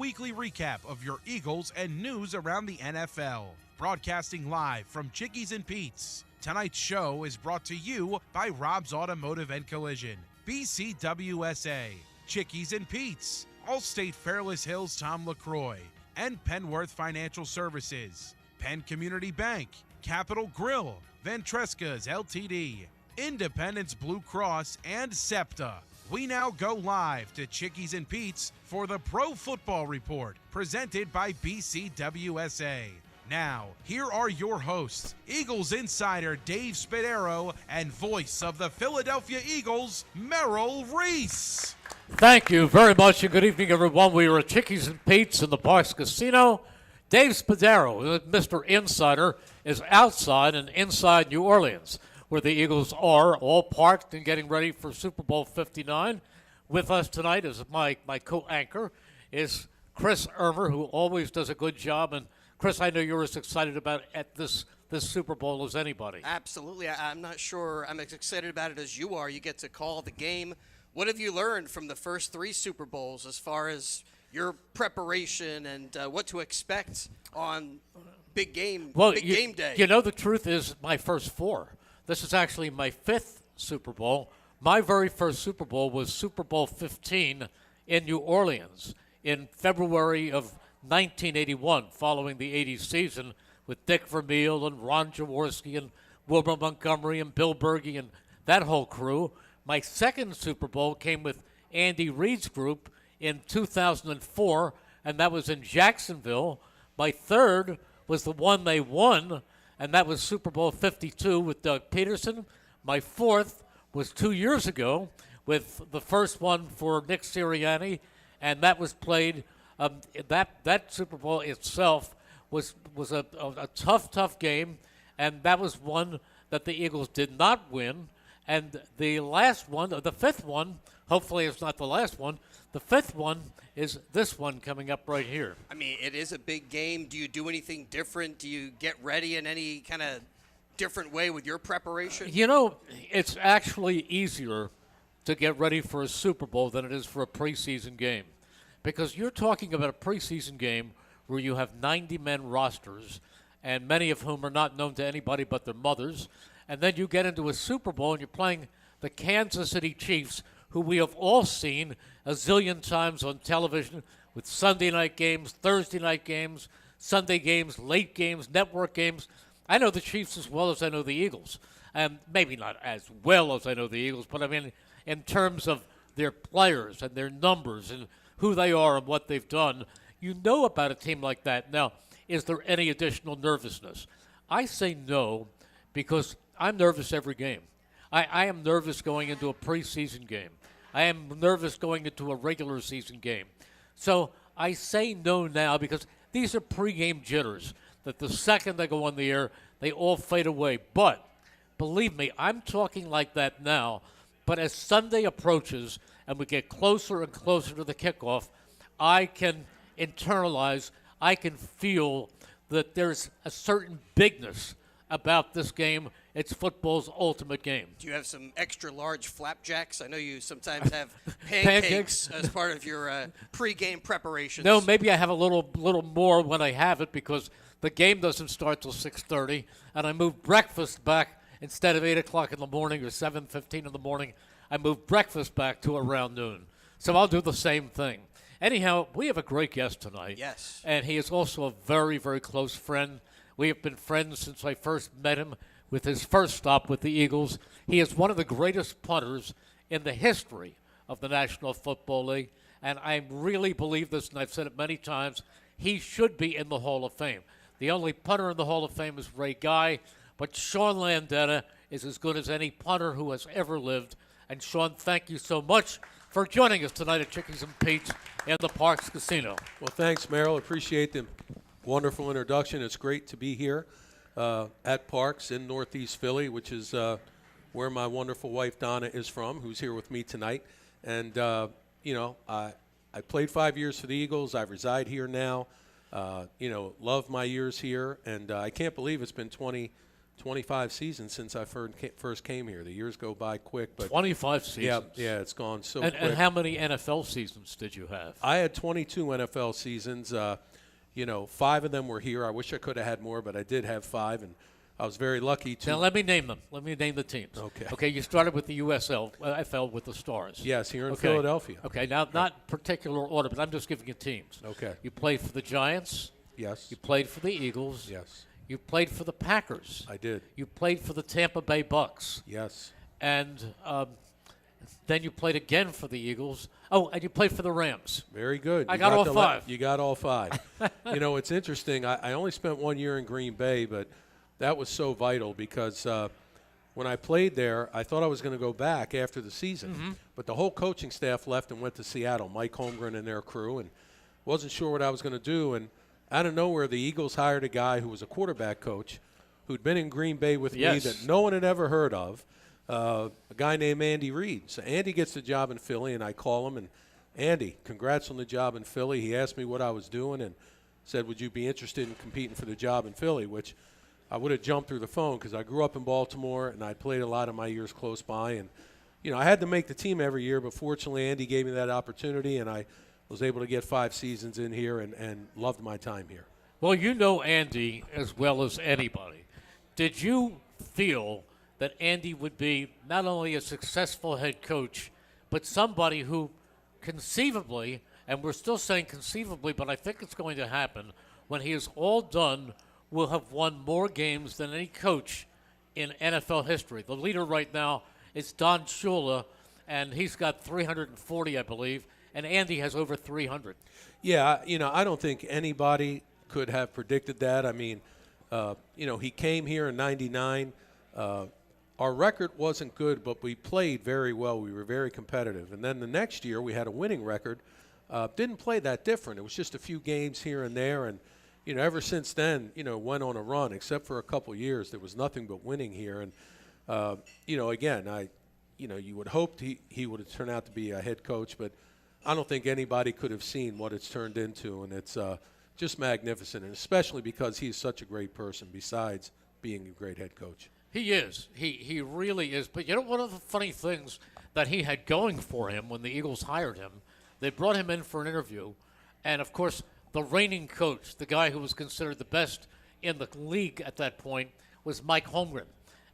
weekly recap of your Eagles and news around the NFL. Broadcasting live from Chickies and Pete's. Tonight's show is brought to you by Rob's Automotive and Collision, BCWSA, Chickies and Pete's, Allstate Fairless Hills Tom LaCroix, and Penworth Financial Services, Penn Community Bank, Capital Grill, Ventresca's LTD, Independence Blue Cross, and SEPTA. We now go live to Chickies and Pete's for the Pro Football Report, presented by BCWSA. Now, here are your hosts, Eagles insider Dave Spadaro and voice of the Philadelphia Eagles, Merrill Reese. Thank you very much, and good evening, everyone. We are at Chickies and Pete's in the Parks Casino. Dave Spadaro, Mr. Insider, is outside and inside New Orleans, where the Eagles are, all parked and getting ready for Super Bowl 59. With us tonight is my co-anchor, is Chris Ermer, who always does a good job. And Chris, I know you're as excited about at this Super Bowl as anybody. Absolutely. I'm not sure I'm as excited about it as you are. You get to call the game. What have you learned from the first 3 Super Bowls as far as your preparation and what to expect on big game day? You know, the truth is my first 4. This is actually my 5th Super Bowl. My very first Super Bowl was Super Bowl 15 in New Orleans in February of 1981, following the 80s season with Dick Vermeil and Ron Jaworski and Wilbur Montgomery and Bill Bergey and that whole crew. My second Super Bowl came with Andy Reid's group in 2004, and that was in Jacksonville. My third was the one they won, and that was Super Bowl 52 with Doug Peterson. My fourth was 2 years ago with the first one for Nick Sirianni, and that was played. That Super Bowl itself was a tough game, and that was one that the Eagles did not win. And the last one, or the 5th one, hopefully it's not the last one, the 5th one is this one coming up right here. I mean, it is a big game. Do you do anything different? Do you get ready in any kind of different way with your preparation? You know, it's actually easier to get ready for a Super Bowl than it is for a preseason game. Because you're talking about a preseason game where you have 90-man rosters, and many of whom are not known to anybody but their mothers. And then you get into a Super Bowl and you're playing the Kansas City Chiefs, who we have all seen a zillion times on television with Sunday night games, Thursday night games, Sunday games, late games, network games. I know the Chiefs as well as I know the Eagles. Maybe not as well as I know the Eagles, but I mean in terms of their players and their numbers and who they are and what they've done, you know about a team like that. Now, is there any additional nervousness? I say no, because I'm nervous every game. I am nervous going into a preseason game. I am nervous going into a regular season game. So I say no now because these are pregame jitters that the second they go on the air, they all fade away. But believe me, I'm talking like that now. But as Sunday approaches and we get closer and closer to the kickoff, I can internalize, I can feel that there's a certain bigness about this game. It's football's ultimate game. Do you have some extra large flapjacks? I know you sometimes have pancakes as part of your pregame preparations. No, maybe I have a little more when I have it, because the game doesn't start till 6:30, and I move breakfast back instead of 8 o'clock in the morning or 7:15 in the morning. I move breakfast back to around noon. So I'll do the same thing. Anyhow, we have a great guest tonight. Yes. And he is also a very, very close friend. We have been friends since I first met him with his first stop with the Eagles. He is one of the greatest punters in the history of the National Football League, and I really believe this, and I've said it many times, he should be in the Hall of Fame. The only punter in the Hall of Fame is Ray Guy, but Sean Landeta is as good as any punter who has ever lived. And Sean, thank you so much for joining us tonight at Chickies and Pete's in the Parks Casino. Well, thanks, Merrill. Appreciate the wonderful introduction. It's great to be here at Parks in Northeast Philly, which is where my wonderful wife Donna is from, who's here with me tonight. And, I played 5 years for the Eagles. I reside here now. Love my years here. And I can't believe it's been 20 25 seasons since I first came here. The years go by quick, but 25 seasons. Yeah, it's gone so and, quick. and how many NFL seasons did you have? I had 22 NFL seasons. 5 of them were here. I wish I could have had more, but I did have 5, and I was very lucky to. Now let me name them. Let me name the teams. Okay. Okay, you started with the USL with the Stars. Yes, here in Okay. Philadelphia. Okay, now not particular order, but I'm just giving you teams. Okay. You played for the Giants. Yes. You played for the Eagles. Yes. You played for the Packers. I did. You played for the Tampa Bay Bucks. Yes. And then you played again for the Eagles. Oh, and you played for the Rams. Very good. I got all 5. You got all 5. It's interesting. I only spent 1 year in Green Bay, but that was so vital because when I played there, I thought I was going to go back after the season. Mm-hmm. But the whole coaching staff left and went to Seattle, Mike Holmgren and their crew, and wasn't sure what I was going to do. And out of nowhere, the Eagles hired a guy who was a quarterback coach who'd been in Green Bay with me that no one had ever heard of, a guy named Andy Reid. So Andy gets the job in Philly, and I call him, and Andy, congrats on the job in Philly. He asked me what I was doing and said, would you be interested in competing for the job in Philly, which I would have jumped through the phone because I grew up in Baltimore, and I played a lot of my years close by. And, I had to make the team every year, but fortunately Andy gave me that opportunity, and I was able to get 5 seasons in here and loved my time here. Well, you know Andy as well as anybody. Did you feel that Andy would be not only a successful head coach, but somebody who conceivably, and we're still saying conceivably, but I think it's going to happen, when he is all done, will have won more games than any coach in NFL history? The leader right now is Don Shula, and he's got 340, I believe, and Andy has over 300. Yeah, I don't think anybody could have predicted that. I mean, he came here in '99. Our record wasn't good, but we played very well. We were very competitive. And then the next year we had a winning record. Didn't play that different. It was just a few games here and there. And, ever since then, went on a run. Except for a couple years, there was nothing but winning here. And, again, you would hope he would have turned out to be a head coach, but I don't think anybody could have seen what it's turned into. And it's just magnificent, and especially because he's such a great person besides being a great head coach. He is. He really is. But one of the funny things that he had going for him when the Eagles hired him, they brought him in for an interview, and, of course, the reigning coach, the guy who was considered the best in the league at that point, was Mike Holmgren,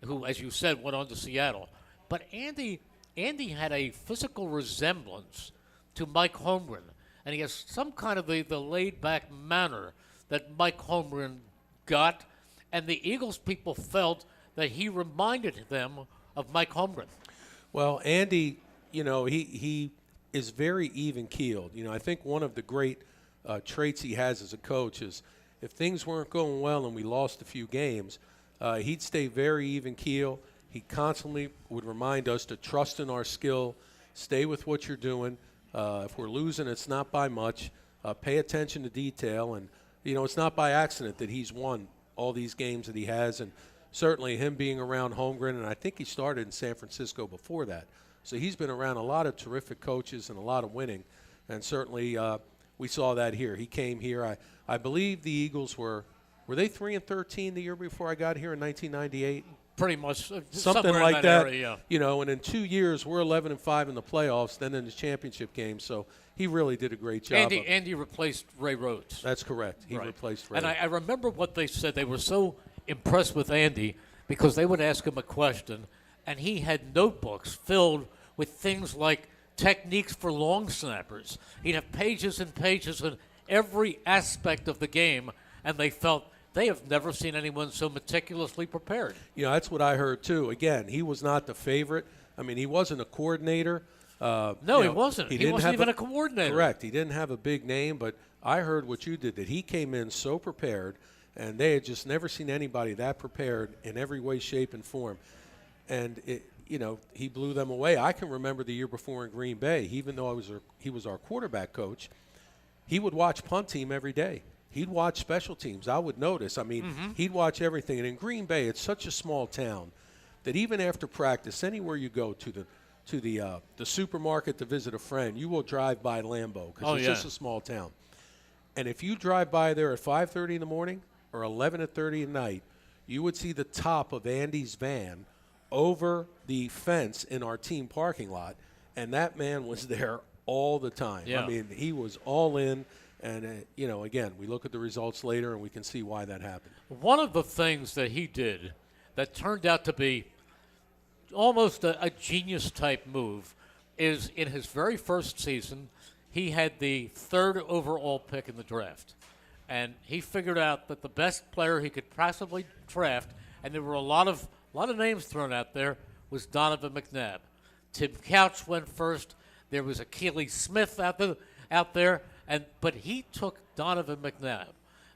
who, as you said, went on to Seattle. But Andy had a physical resemblance to Mike Holmgren, and he has some kind of the laid-back manner that Mike Holmgren got, and the Eagles people felt that he reminded them of Mike Holmgren. Well, Andy, he is very even-keeled. I think one of the great traits he has as a coach is if things weren't going well and we lost a few games, he'd stay very even-keeled. He constantly would remind us to trust in our skill, stay with what you're doing. If we're losing, it's not by much. Pay attention to detail. And, it's not by accident that he's won all these games that he has. And certainly him being around Holmgren, and I think he started in San Francisco before that. So he's been around a lot of terrific coaches and a lot of winning. And certainly we saw that here. He came here. I believe the Eagles were they 3-13 the year before I got here in 1998? Pretty much. Something like that. Area, yeah. And in 2 years, we're 11-5 in the playoffs, then in the championship game. So he really did a great job. Andy replaced Ray Rhodes. That's correct. He replaced Ray. And I remember what they said. They were so impressed with Andy because they would ask him a question, and he had notebooks filled with things like techniques for long snappers. He'd have pages and pages on every aspect of the game, and they felt they have never seen anyone so meticulously prepared. That's what I heard, too. Again, he was not the favorite. I mean, he wasn't a coordinator. No, he wasn't. He wasn't even a coordinator. Correct. He didn't have a big name, but I heard what you did, that he came in so prepared, and they had just never seen anybody that prepared in every way, shape, and form. And, he blew them away. I can remember the year before in Green Bay, even though he was our quarterback coach, he would watch punt team every day. He'd watch special teams. I would notice. I mean, he'd watch everything. And in Green Bay, it's such a small town that even after practice, anywhere you go to the supermarket to visit a friend, you will drive by Lambeau because it's just a small town. And if you drive by there at 5:30 in the morning or 11:30 at night, you would see the top of Andy's van over the fence in our team parking lot, and that man was there all the time. Yeah. I mean, he was all in, and, again, we look at the results later, and we can see why that happened. One of the things that he did that turned out to be almost a genius-type move is in his very first season, he had the 3rd overall pick in the draft. And he figured out that the best player he could possibly draft, and there were a lot of names thrown out there, was Donovan McNabb. Tim Couch went first. There was Akili Smith out there, but he took Donovan McNabb.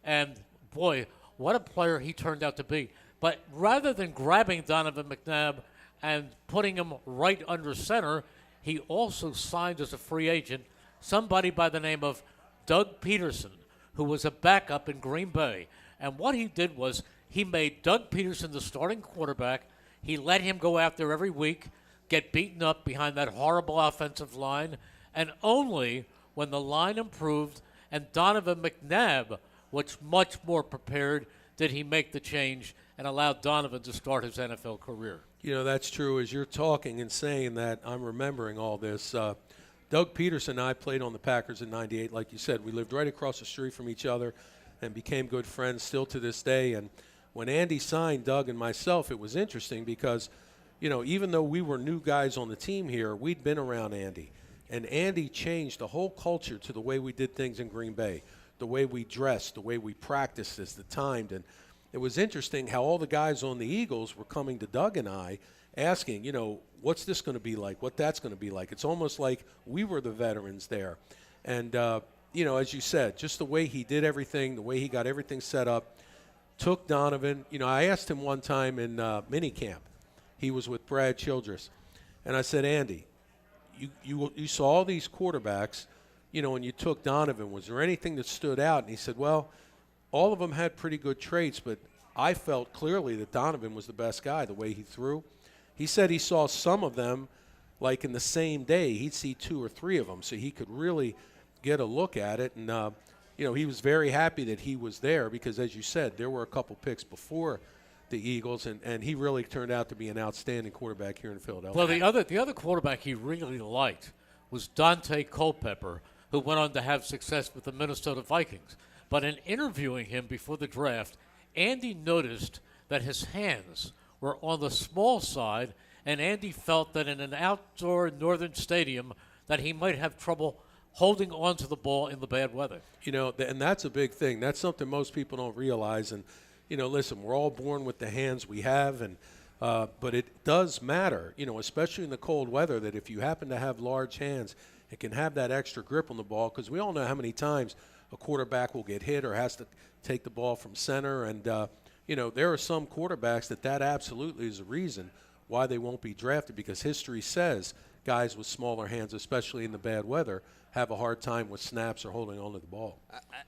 And, boy, what a player he turned out to be. But rather than grabbing Donovan McNabb and putting him right under center, he also signed as a free agent somebody by the name of Doug Peterson, who was a backup in Green Bay. And what he did was he made Doug Peterson the starting quarterback. He let him go out there every week, get beaten up behind that horrible offensive line, and only when the line improved and Donovan McNabb was much more prepared did he make the change and allow Donovan to start his NFL career. That's true. As you're talking and saying that, I'm remembering all this. Doug Peterson and I played on the Packers in '98. Like you said, we lived right across the street from each other and became good friends still to this day. And when Andy signed Doug and myself, it was interesting because, even though we were new guys on the team here, we'd been around Andy. And Andy changed the whole culture to the way we did things in Green Bay, the way we dressed, the way we practiced this, the timed. And it was interesting how all the guys on the Eagles were coming to Doug and I asking, what's this going to be like, what that's going to be like. It's almost like we were the veterans there. And, as you said, just the way he did everything, the way he got everything set up, took Donovan. I asked him one time in minicamp. He was with Brad Childress. And I said, Andy, you saw all these quarterbacks, and you took Donovan. Was there anything that stood out? And he said, well, all of them had pretty good traits, but I felt clearly that Donovan was the best guy, the way he threw. He said he saw some of them, like in the same day, he'd see 2 or 3 of them, so he could really get a look at it. And, he was very happy that he was there because, as you said, there were a couple picks before the Eagles, and he really turned out to be an outstanding quarterback here in Philadelphia. Well, the other quarterback he really liked was Dante Culpepper, who went on to have success with the Minnesota Vikings. But in interviewing him before the draft, Andy noticed that his hands were on the small side, and Andy felt that in an outdoor northern stadium that he might have trouble holding on to the ball in the bad weather. And that's a big thing. That's something most people don't realize. And, listen, we're all born with the hands we have, and but it does matter, especially in the cold weather, that if you happen to have large hands, it can have that extra grip on the ball, because we all know how many times a quarterback will get hit or has to take the ball from center. And, there are some quarterbacks that absolutely is a reason why they won't be drafted, because history says guys with smaller hands, especially in the bad weather, have a hard time with snaps or holding on to the ball.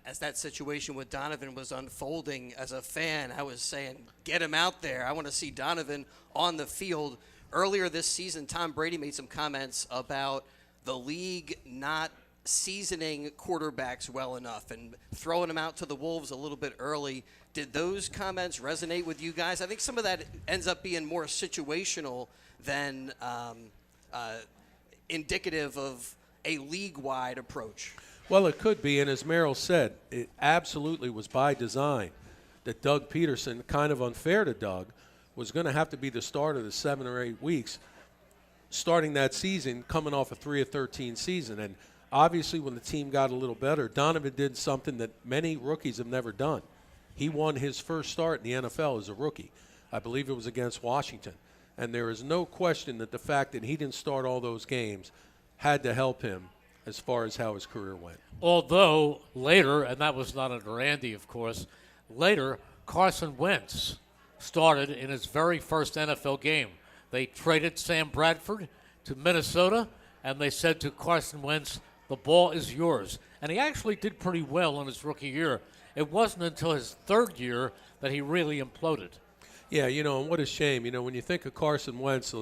As that situation with Donovan was unfolding, as a fan, I was saying, get him out there. I want to see Donovan on the field. Earlier this season, Tom Brady made some comments about the league not seasoning quarterbacks well enough and throwing them out to the wolves a little bit early. Did those comments resonate with you guys? I think some of that ends up being more situational than indicative of a league-wide approach. Well, it could be, and as Merrill said, it absolutely was by design that Doug Peterson, kind of unfair to Doug, was going to have to be the starter the 7 or 8 weeks starting that season, coming off a 3-13 season. And obviously when the team got a little better, Donovan did something that many rookies have never done. He won his first start in the NFL as a rookie. I believe it was against Washington. And there is no question that the fact that he didn't start all those games had to help him as far as how his career went. Although later, and that was not under Andy, of course, later Carson Wentz started in his very first NFL game. They traded Sam Bradford to Minnesota, and they said to Carson Wentz, the ball is yours. And he actually did pretty well in his rookie year. It wasn't until his third year that he really imploded. Yeah, and what a shame. When you think of Carson Wentz,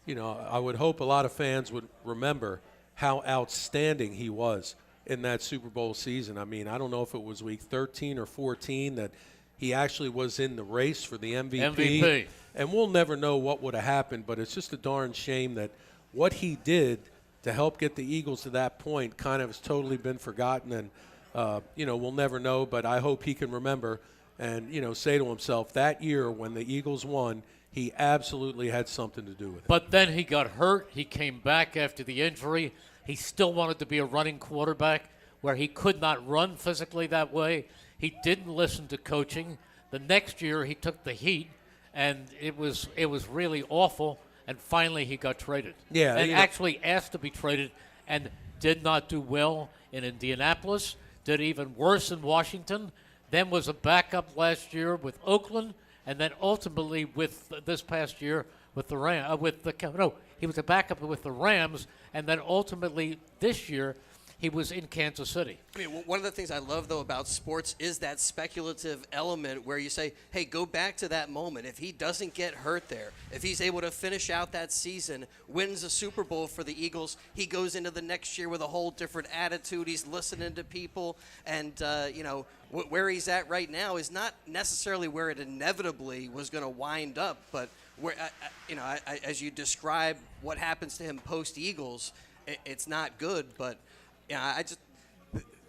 I would hope a lot of fans would remember how outstanding he was in that Super Bowl season. I mean, I don't know if it was week 13 or 14 that he actually was in the race for the MVP. MVP. And we'll never know what would have happened, but it's just a darn shame that what he did to help get the Eagles to that point kind of has totally been forgotten. And, we'll never know, but I hope he can remember and, say to himself that year when the Eagles won, he absolutely had something to do with it. But then he got hurt. He came back after the injury. He still wanted to be a running quarterback where he could not run physically that way. He didn't listen to coaching. The next year he took the heat, and it was really awful, and finally he got traded. Yeah, and actually asked to be traded and did not do well in Indianapolis, did even worse in Washington, then was a backup last year with Oakland, and then ultimately with this past year with the he was a backup with the Rams, and then ultimately this year he was in Kansas City. I mean, one of the things I love, though, about sports is that speculative element where you say, hey, go back to that moment. If he doesn't get hurt there, if he's able to finish out that season, wins a Super Bowl for the Eagles, he goes into the next year with a whole different attitude. He's listening to people. And, where he's at right now is not necessarily where it inevitably was going to wind up. But, where as you describe what happens to him post-Eagles, it's not good, but – yeah,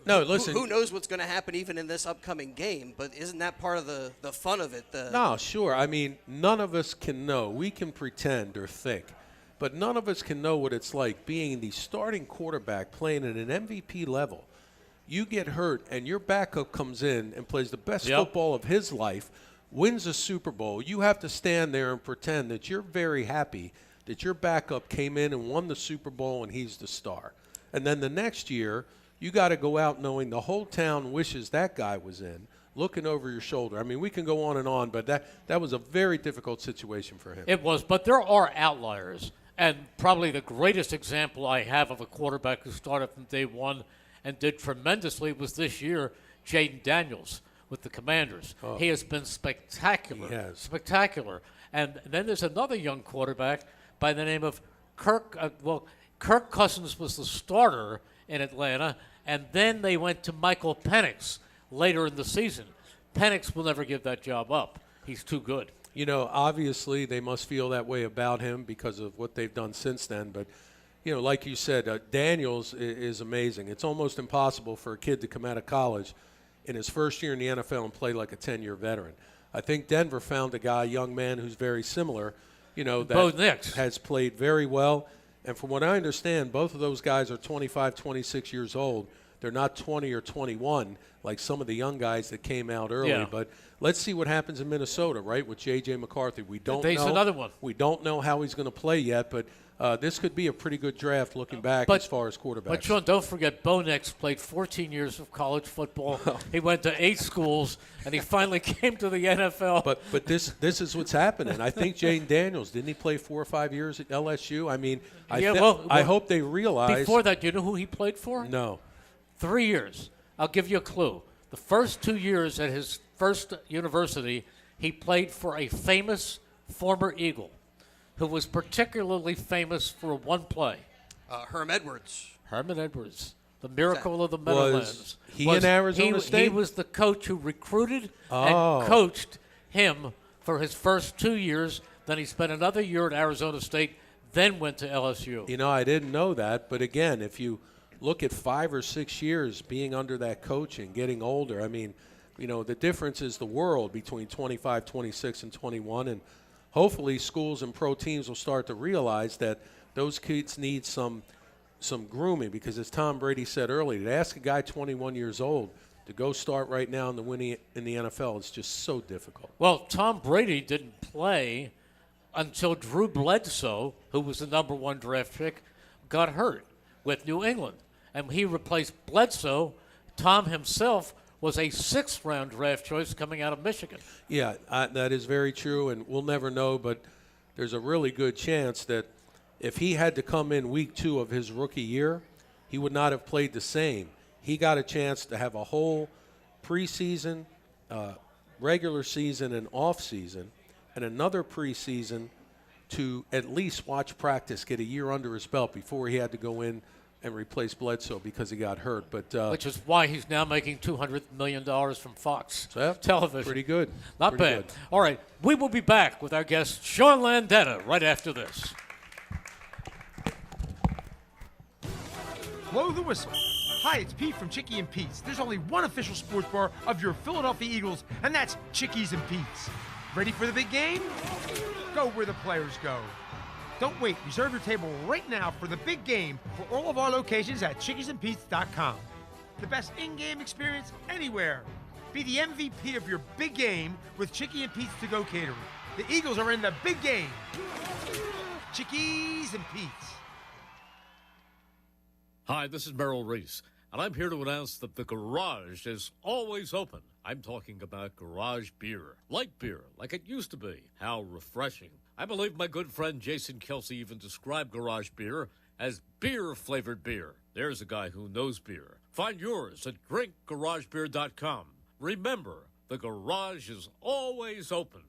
no, listen. Who knows what's going to happen even in this upcoming game? But isn't that part of the fun of it? No, sure. I mean, none of us can know. We can pretend or think. But none of us can know what it's like being the starting quarterback playing at an MVP level. You get hurt, and your backup comes in and plays the best football of his life, wins a Super Bowl. You have to stand there and pretend that you're very happy that your backup came in and won the Super Bowl and he's the star. And then the next year, you got to go out knowing the whole town wishes that guy was in, looking over your shoulder. I mean, we can go on, but that was a very difficult situation for him. It was, but there are outliers. And probably the greatest example I have of a quarterback who started from day one and did tremendously was this year, Jaden Daniels with the Commanders. Oh. He has been spectacular. He has. Spectacular. And then there's another young quarterback by the name of Kirk Cousins was the starter in Atlanta, and then they went to Michael Penix later in the season. Penix will never give that job up. He's too good. Obviously they must feel that way about him because of what they've done since then. But, like you said, Daniels is amazing. It's almost impossible for a kid to come out of college in his first year in the NFL and play like a 10-year veteran. I think Denver found a young man who's very similar, that has played very well. And from what I understand, both of those guys are 25, 26 years old. They're not 20 or 21 like some of the young guys that came out early. Yeah. But let's see what happens in Minnesota, right, with J.J. McCarthy. We don't know. There's another one. We don't know how he's going to play yet, but this could be a pretty good draft looking back as far as quarterbacks. But, Sean, don't forget, Bo Nix played 14 years of college football. He went to 8 schools, and he finally came to the NFL. But this is what's happening. I think Jaden Daniels, didn't he play 4 or 5 years at LSU? I mean, I hope they realize. Before that, you know who he played for? No. 3 years. I'll give you a clue. The first 2 years at his first university, he played for a famous former Eagle who was particularly famous for one play. Herm Edwards. Herman Edwards, the miracle of the Meadowlands. In Arizona State? He was the coach who recruited and coached him for his first 2 years. Then he spent another year at Arizona State, then went to LSU. I didn't know that. But, again, if you look at 5 or 6 years being under that coach and getting older, I mean, the difference is the world between 25, 26, and 21. And hopefully schools and pro teams will start to realize that those kids need some grooming because, as Tom Brady said earlier, to ask a guy 21 years old to go start right now in the NFL is just so difficult. Well, Tom Brady didn't play until Drew Bledsoe, who was the number 1 draft pick, got hurt with New England. And he replaced Bledsoe. Tom himself was a 6th-round draft choice coming out of Michigan. Yeah, that is very true, and we'll never know, but there's a really good chance that if he had to come in week 2 of his rookie year, he would not have played the same. He got a chance to have a whole preseason, regular season, and off-season, and another preseason to at least watch practice, get a year under his belt before he had to go in and replace Bledsoe because he got hurt. But which is why he's now making $200 million from Fox so Television. Pretty good. Not pretty bad. Good. All right, we will be back with our guest, Sean Landeta, right after this. Blow the whistle. Hi, it's Pete from Chickie and Pete's. There's only one official sports bar of your Philadelphia Eagles, and that's Chickies and Pete's. Ready for the big game? Go where the players go. Don't wait. Reserve your table right now for the big game for all of our locations at chickiesandpete's.com. The best in-game experience anywhere. Be the MVP of your big game with Chickie and Pete's to-go catering. The Eagles are in the big game. Chickies and Pete's. Hi, this is Merrill Reese, and I'm here to announce that the garage is always open. I'm talking about garage beer. Light beer, like it used to be. How refreshing. I believe my good friend Jason Kelsey even described garage beer as beer-flavored beer. There's a guy who knows beer. Find yours at drinkgaragebeer.com. Remember, the garage is always open.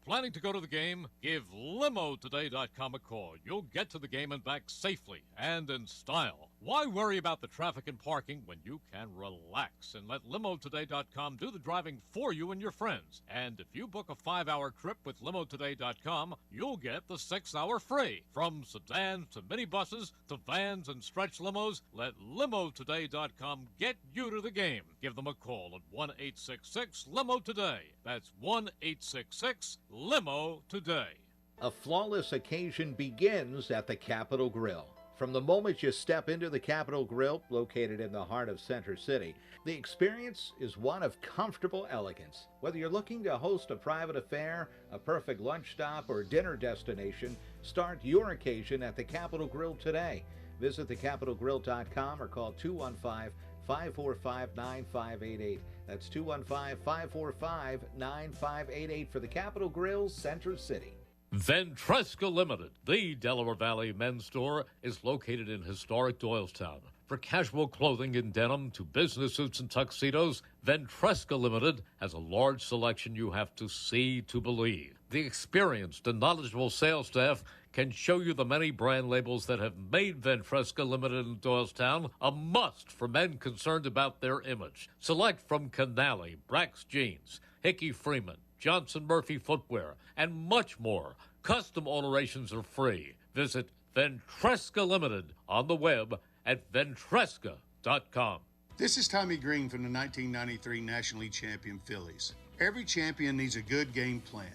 Planning to go to the game? Give LimoToday.com a call. You'll get to the game and back safely and in style. Why worry about the traffic and parking when you can relax and let LimoToday.com do the driving for you and your friends? And if you book a 5-hour trip with LimoToday.com, you'll get the 6-hour free. From sedans to minibuses to vans and stretch limos, let LimoToday.com get you to the game. Give them a call at 1-866-LIMO-TODAY. That's 1-866-LIMO today. A flawless occasion begins at the Capitol Grill. From the moment you step into the Capitol Grill, located in the heart of Center City, the experience is one of comfortable elegance. Whether you're looking to host a private affair, a perfect lunch stop, or dinner destination, start your occasion at the Capitol Grill today. Visit thecapitolgrill.com or call 215-545-9588. That's 215-545-9588 for the Capitol Grill, Center City. Ventresca Limited, the Delaware Valley men's store, is located in historic Doylestown. For casual clothing in denim to business suits and tuxedos, Ventresca Limited has a large selection you have to see to believe. The experienced and knowledgeable sales staff can show you the many brand labels that have made Ventresca Limited in Doylestown a must for men concerned about their image. Select from Canali, Brax Jeans, Hickey Freeman, Johnson Murphy Footwear, and much more. Custom alterations are free. Visit Ventresca Limited on the web at ventresca.com. This is Tommy Green from the 1993 National League champion Phillies. Every champion needs a good game plan.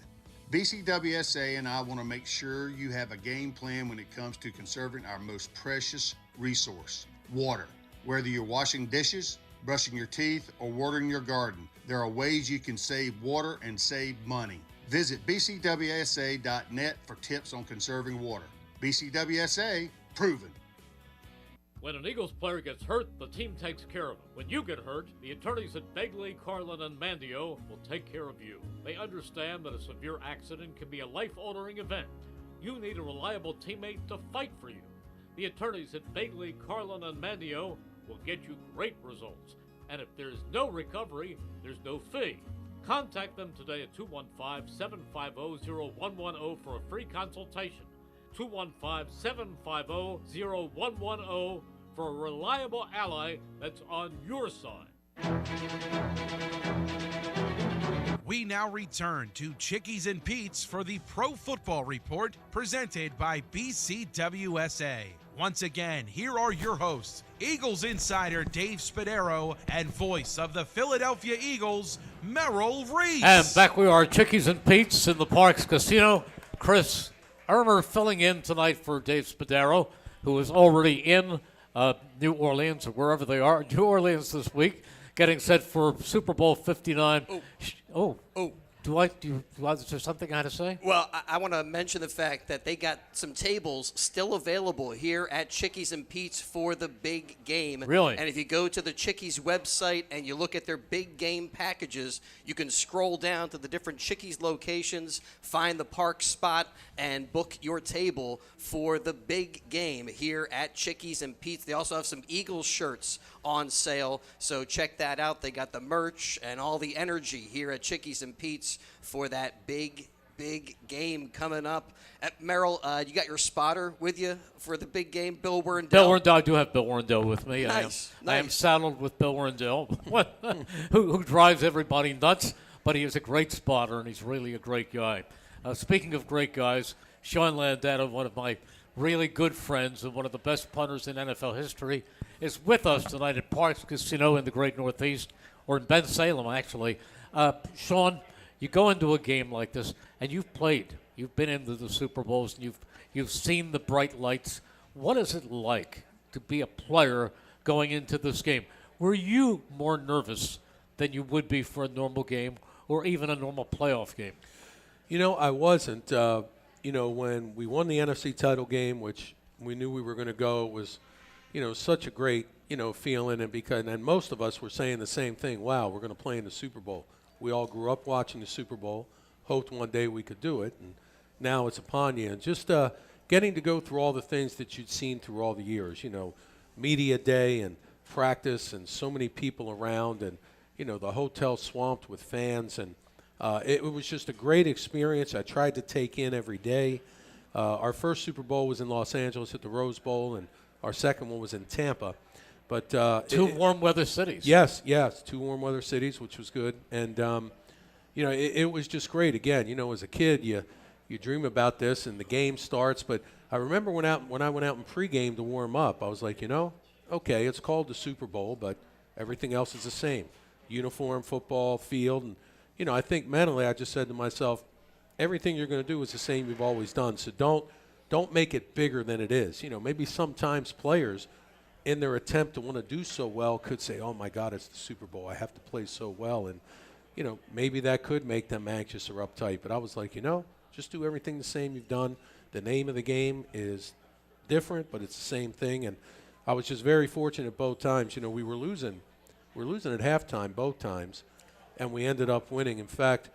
BCWSA and I want to make sure you have a game plan when it comes to conserving our most precious resource, water. Whether you're washing dishes, brushing your teeth, or watering your garden, there are ways you can save water and save money. Visit bcwsa.net for tips on conserving water. BCWSA, proven. When an Eagles player gets hurt, the team takes care of him. When you get hurt, the attorneys at Begley, Carlin, and Mandio will take care of you. They understand that a severe accident can be a life-altering event. You need a reliable teammate to fight for you. The attorneys at Begley, Carlin, and Mandio will get you great results. And if there's no recovery, there's no fee. Contact them today at 215-750-0110 for a free consultation. 215-750-0110 for a reliable ally that's on your side. We now return to Chickies and Pete's for the Pro Football Report presented by BCWSA. Once again, here are your hosts, Eagles insider Dave Spadaro and voice of the Philadelphia Eagles, Merrill Reese. And back we are, Chickies and Pete's in the Parks Casino. Chris Ermer filling in tonight for Dave Spadaro, who is already in New Orleans or wherever they are. New Orleans this week, getting set for Super Bowl 59. Is there something I had to say? Well, I want to mention the fact that they got some tables still available here at Chickies and Pete's for the big game. Really? And if you go to the Chickies website and you look at their big game packages, you can scroll down to the different Chickies locations, find the park spot, and book your table for the big game here at Chickies and Pete's. They also have some Eagles shirts on sale, so check that out. They got the merch and all the energy here at Chickies and Pete's for that big big game coming up at Merrill. You got your spotter with you for the big game, Bill Werndell? Bill Werndell, I do have Bill Werndell with me. Nice. I am saddled with Bill Werndell, who drives everybody nuts, but he is a great spotter, and he's really a great guy. Speaking of great guys, Sean Landeta, one of my really good friends and one of the best punters in NFL history, is with us tonight at Parks Casino in the Great Northeast, or in Ben Salem, actually. Sean, you go into a game like this, and you've played. You've been into the Super Bowls, and you've seen the bright lights. What is it like to be a player going into this game? Were you more nervous than you would be for a normal game or even a normal playoff game? I wasn't. When we won the NFC title game, which we knew we were going to go, it was, such a great, feeling. And most of us were saying the same thing. Wow, we're going to play in the Super Bowl. We all grew up watching the Super Bowl, hoped one day we could do it, and now it's upon you. And just getting to go through all the things that you'd seen through all the years, media day and practice and so many people around and, the hotel swamped with fans. And it was just a great experience. I tried to take in every day. Our first Super Bowl was in Los Angeles at the Rose Bowl, and our second one was in Tampa. But two warm weather cities. Yes, two warm weather cities, which was good. And, it was just great. Again, as a kid, you dream about this, and the game starts. But I remember when I went out in pregame to warm up, I was like, okay, it's called the Super Bowl, but everything else is the same. Uniform, football, field. And, I think mentally I just said to myself, everything you're going to do is the same you've always done. So don't make it bigger than it is. Maybe sometimes players – in their attempt to want to do so well could say, oh, my God, it's the Super Bowl. I have to play so well. And, maybe that could make them anxious or uptight. But I was like, just do everything the same you've done. The name of the game is different, but it's the same thing. And I was just very fortunate both times. We were losing. We were losing at halftime both times, and we ended up winning. In fact,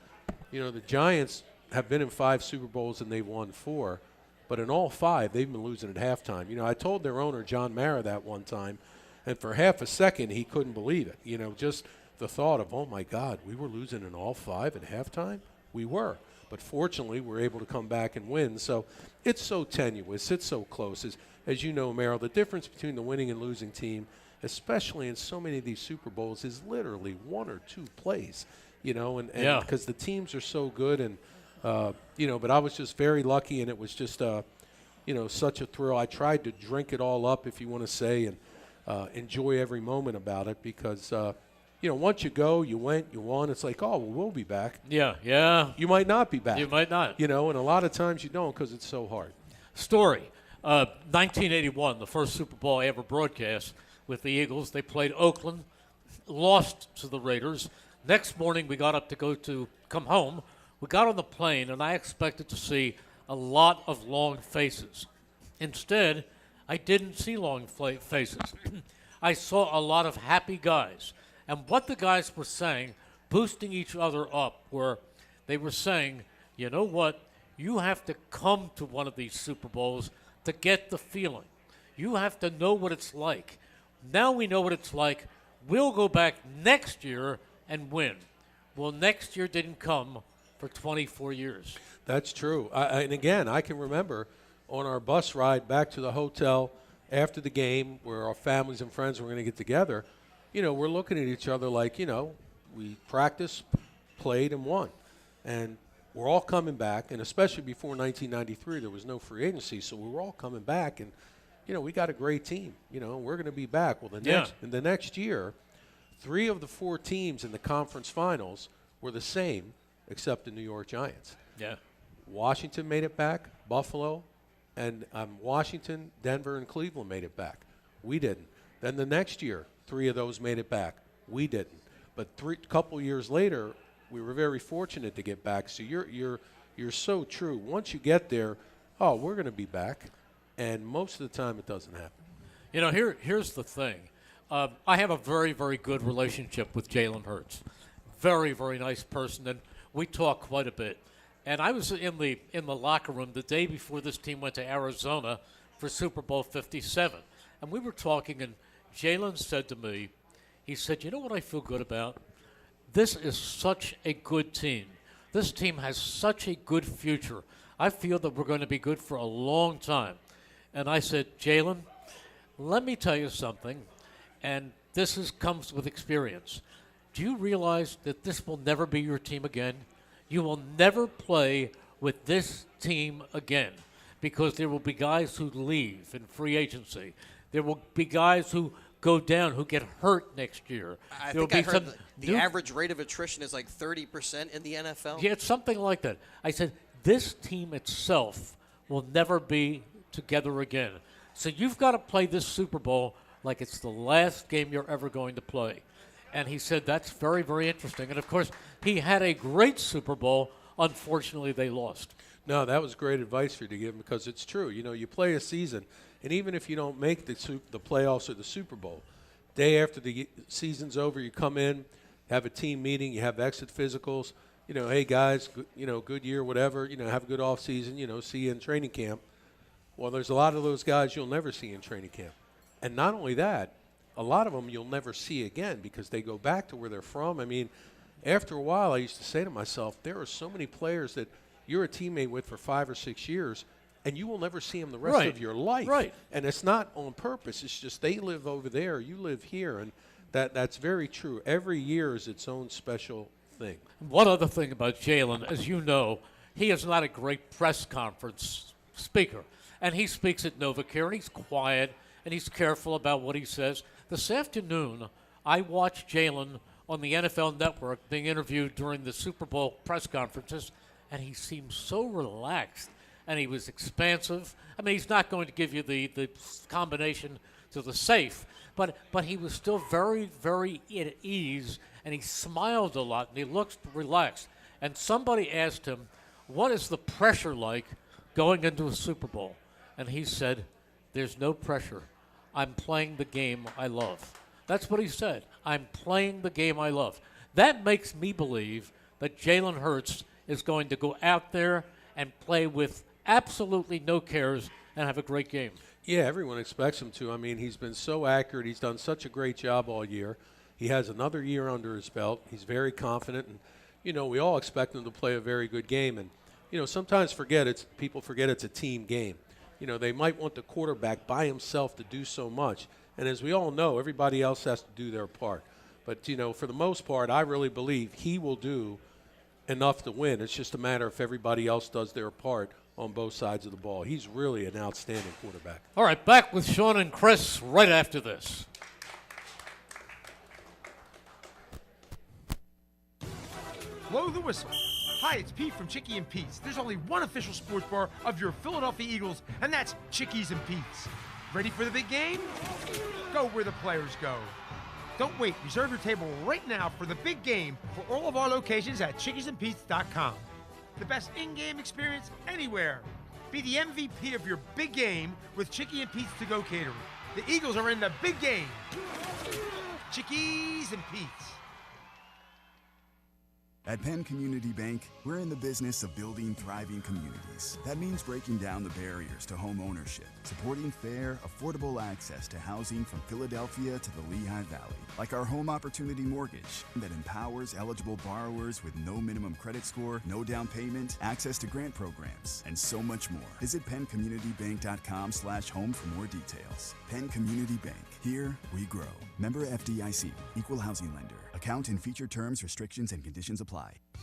the Giants have been in 5 Super Bowls, and they've won 4. But in all 5, they've been losing at halftime. I told their owner, John Mara, that one time, and for half a second he couldn't believe it. Just the thought of, oh, my God, we were losing in all 5 at halftime? We were. But fortunately, we're able to come back and win. So it's so tenuous. It's so close. As you know, Merrill, the difference between the winning and losing team, especially in so many of these Super Bowls, is literally 1 or 2 plays, and because the teams are so good. And but I was just very lucky, and it was just, such a thrill. I tried to drink it all up, if you want to say, and enjoy every moment about it because, once you go, you went, you won. It's like, oh, well, we'll be back. Yeah. You might not be back. You might not. And a lot of times you don't because it's so hard. Story. 1981, the first Super Bowl I ever broadcast with the Eagles. They played Oakland, lost to the Raiders. Next morning, we got up to come home. We got on the plane, and I expected to see a lot of long faces. Instead, I didn't see long faces. I saw a lot of happy guys. And what the guys were saying, boosting each other up, were they were saying, you know what, you have to come to one of these Super Bowls to get the feeling. You have to know what it's like. Now we know what it's like. We'll go back next year and win. Well, next year didn't come for 24 years. That's true. And again, I can remember on our bus ride back to the hotel after the game where our families and friends were going to get together, we're looking at each other like, we practiced, played, and won. And we're all coming back, and especially before 1993, there was no free agency, so we were all coming back, and, we got a great team. We're going to be back. Well, the next year, 3 of the 4 teams in the conference finals were the same, except the New York Giants. Yeah. Washington made it back, Buffalo, and Washington, Denver, and Cleveland made it back. We didn't. Then the next year, 3 of those made it back. We didn't. But a couple years later, we were very fortunate to get back. So you're so true. Once you get there, oh, we're going to be back. And most of the time it doesn't happen. Here's the thing. I have a very, very good relationship with Jalen Hurts. Very, very nice person, and we talk quite a bit. And I was in the locker room the day before this team went to Arizona for Super Bowl 57. And we were talking, and Jalen said to me, he said, you know what I feel good about? This is such a good team. This team has such a good future. I feel that we're going to be good for a long time. And I said, Jalen, let me tell you something, and this comes with experience. Do you realize that this will never be your team again? You will never play with this team again because there will be guys who leave in free agency. There will be guys who go down, who get hurt next year. I There will think I be heard some the average rate of attrition is like 30% in the NFL. Yeah, it's something like that. I said, this team itself will never be together again. So you've got to play this Super Bowl like it's the last game you're ever going to play. And he said that's very, very interesting. And, of course, he had a great Super Bowl. Unfortunately, they lost. No, that was great advice for you to give him because it's true. You know, you play a season, and even if you don't make the playoffs or the Super Bowl, day after the season's over, you come in, have a team meeting, you have exit physicals. You know, hey, guys, good year, whatever. You know, have a good off season. You know, see you in training camp. Well, there's a lot of those guys you'll never see in training camp. And not only that, a lot of them you'll never see again because they go back to where they're from. I mean, after a while, I used to say to myself, there are so many players that you're a teammate with for 5 or 6 years, and you will never see them the rest of your life. Right. And it's not on purpose. It's just they live over there, you live here, and that's very true. Every year is its own special thing. One other thing about Jalen, as you know, he is not a great press conference speaker. And he speaks at NovaCare, and he's quiet, and he's careful about what he says. This afternoon, I watched Jalen on the NFL Network being interviewed during the Super Bowl press conferences, and he seemed so relaxed, and he was expansive. I mean, he's not going to give you the combination to the safe, but he was still very, very at ease, and he smiled a lot, and he looked relaxed. And somebody asked him, what is the pressure like going into a Super Bowl? And he said, there's no pressure. I'm playing the game I love. That's what he said. I'm playing the game I love. That makes me believe that Jalen Hurts is going to go out there and play with absolutely no cares and have a great game. Yeah, everyone expects him to. I mean, he's been so accurate. He's done such a great job all year. He has another year under his belt. He's very confident. And, you know, we all expect him to play a very good game. And, you know, sometimes people forget it's a team game. You know, they might want the quarterback by himself to do so much. And as we all know, everybody else has to do their part. But, you know, for the most part, I really believe he will do enough to win. It's just a matter if everybody else does their part on both sides of the ball. He's really an outstanding quarterback. All right, back with Sean and Chris right after this. Blow the whistle. Hi, it's Pete from Chickie and Pete's. There's only one official sports bar of your Philadelphia Eagles, and that's Chickies and Pete's. Ready for the big game? Go where the players go. Don't wait. Reserve your table right now for the big game for all of our locations at chickiesandpete's.com. The best in-game experience anywhere. Be the MVP of your big game with Chickie and Pete's to-go catering. The Eagles are in the big game. Chickies and Pete's. At Penn Community Bank, we're in the business of building thriving communities. That means breaking down the barriers to home ownership, supporting fair, affordable access to housing from Philadelphia to the Lehigh Valley, like our Home Opportunity Mortgage that empowers eligible borrowers with no minimum credit score, no down payment, access to grant programs, and so much more. Visit PennCommunityBank.com/home for more details. Penn Community Bank. Here we grow. Member FDIC. Equal housing lender. Account and feature terms, restrictions, and conditions apply.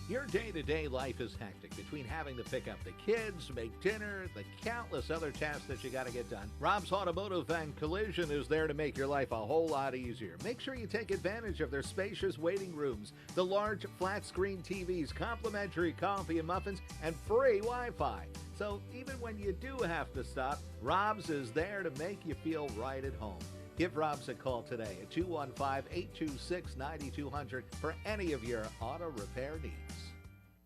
Your day-to-day life is hectic between having to pick up the kids, make dinner, the countless other tasks that you got to get done. Rob's Automotive and Collision is there to make your life a whole lot easier. Make sure you take advantage of their spacious waiting rooms, the large flat-screen TVs, complimentary coffee and muffins, and free Wi-Fi. So even when you do have to stop, Rob's is there to make you feel right at home. Give Rob's a call today at 215-826-9200 for any of your auto repair needs.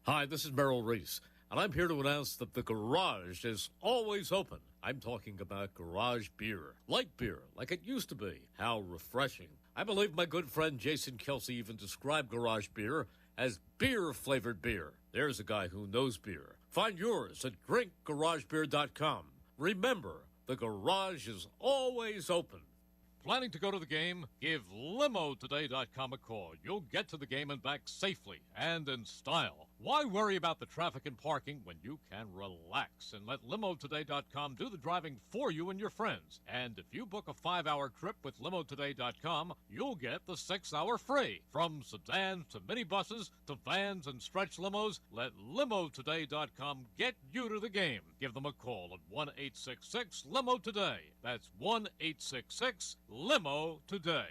Hi, this is Merrill Reese, and I'm here to announce that the garage is always open. I'm talking about garage beer. Light beer, like it used to be. How refreshing. I believe my good friend Jason Kelsey even described garage beer as beer-flavored beer. There's a guy who knows beer. Find yours at drinkgaragebeer.com. Remember, the garage is always open. Planning to go to the game? Give LimoToday.com a call. You'll get to the game and back safely and in style. Why worry about the traffic and parking when you can relax and let LimoToday.com do the driving for you and your friends? And if you book a 5-hour trip with LimoToday.com, you'll get the 6-hour free. From sedans to minibuses to vans and stretch limos, let LimoToday.com get you to the game. Give them a call at 1-866-LIMO-TODAY. That's 1-866-LIMO-TODAY.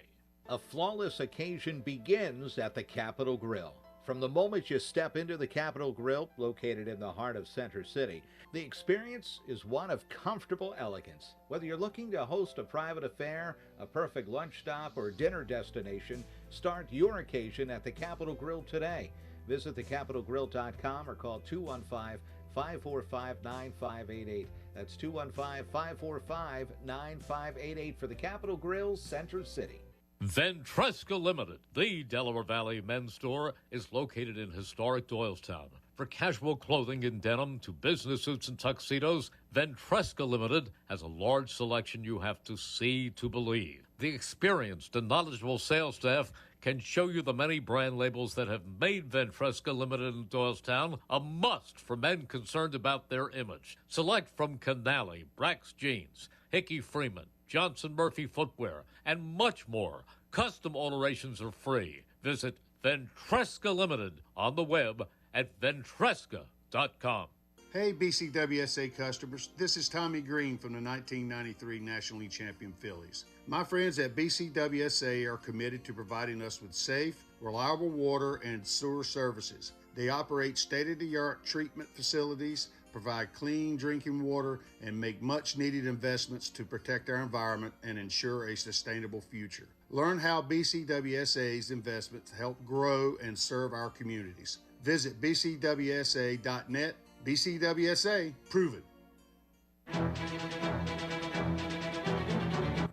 A flawless occasion begins at the Capitol Grill. From the moment you step into the Capitol Grill, located in the heart of Center City, the experience is one of comfortable elegance. Whether you're looking to host a private affair, a perfect lunch stop, or dinner destination, start your occasion at the Capitol Grill today. Visit thecapitolgrill.com or call 215-545-9588. That's 215-545-9588 for the Capitol Grill, Center City. Ventresca Limited, the Delaware Valley men's store, is located in historic Doylestown. For casual clothing in denim to business suits and tuxedos, Ventresca Limited has a large selection you have to see to believe. The experienced and knowledgeable sales staff can show you the many brand labels that have made Ventresca Limited in Doylestown a must for men concerned about their image. Select from Canali, Brax Jeans, Hickey Freeman, Johnson Murphy Footwear, and much more. Custom alterations are free. Visit Ventresca Limited on the web at ventresca.com. Hey BCWSA customers, this is Tommy Green from the 1993 National League Champion Phillies. My friends at BCWSA are committed to providing us with safe, reliable water and sewer services. They operate state-of-the-art treatment facilities, provide clean drinking water, and make much-needed investments to protect our environment and ensure a sustainable future. Learn how BCWSA's investments help grow and serve our communities. Visit bcwsa.net. BCWSA, proven.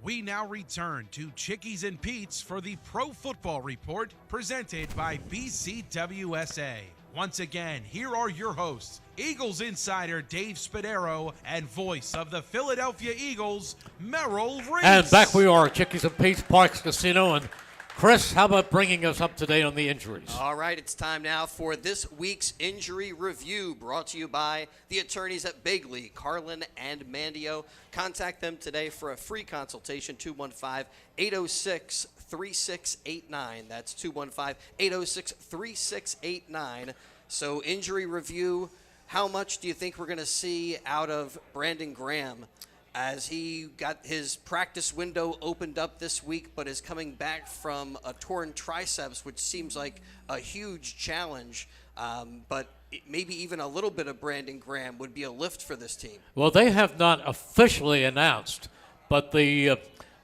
We now return to Chickies and Pete's for the Pro Football Report presented by BCWSA. Once again, here are your hosts, Eagles insider Dave Spadaro and voice of the Philadelphia Eagles, Merrill Reese. And back we are, Chickies and Pete's Parks Casino. And Chris, how about bringing us up to date on the injuries? All right, it's time now for this week's injury review, brought to you by the attorneys at Bagley, Carlin, and Mandio. Contact them today for a free consultation, 215-806-3689. That's 215-806-3689. So injury review, how much do you think we're going to see out of Brandon Graham as he got his practice window opened up this week, but is coming back from a torn triceps, which seems like a huge challenge. But maybe even a little bit of Brandon Graham would be a lift for this team. Well, they have not officially announced, but the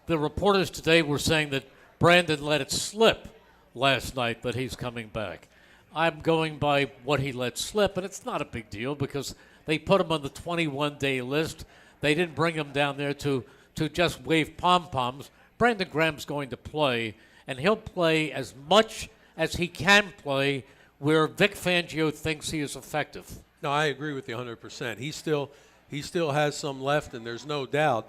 reporters today were saying that Brandon let it slip last night that he's coming back. I'm going by what he let slip, and it's not a big deal because they put him on the 21-day list. They didn't bring him down there to just wave pom-poms. Brandon Graham's going to play, and he'll play as much as he can play where Vic Fangio thinks he is effective. No, I agree with you 100%. He still has some left, and there's no doubt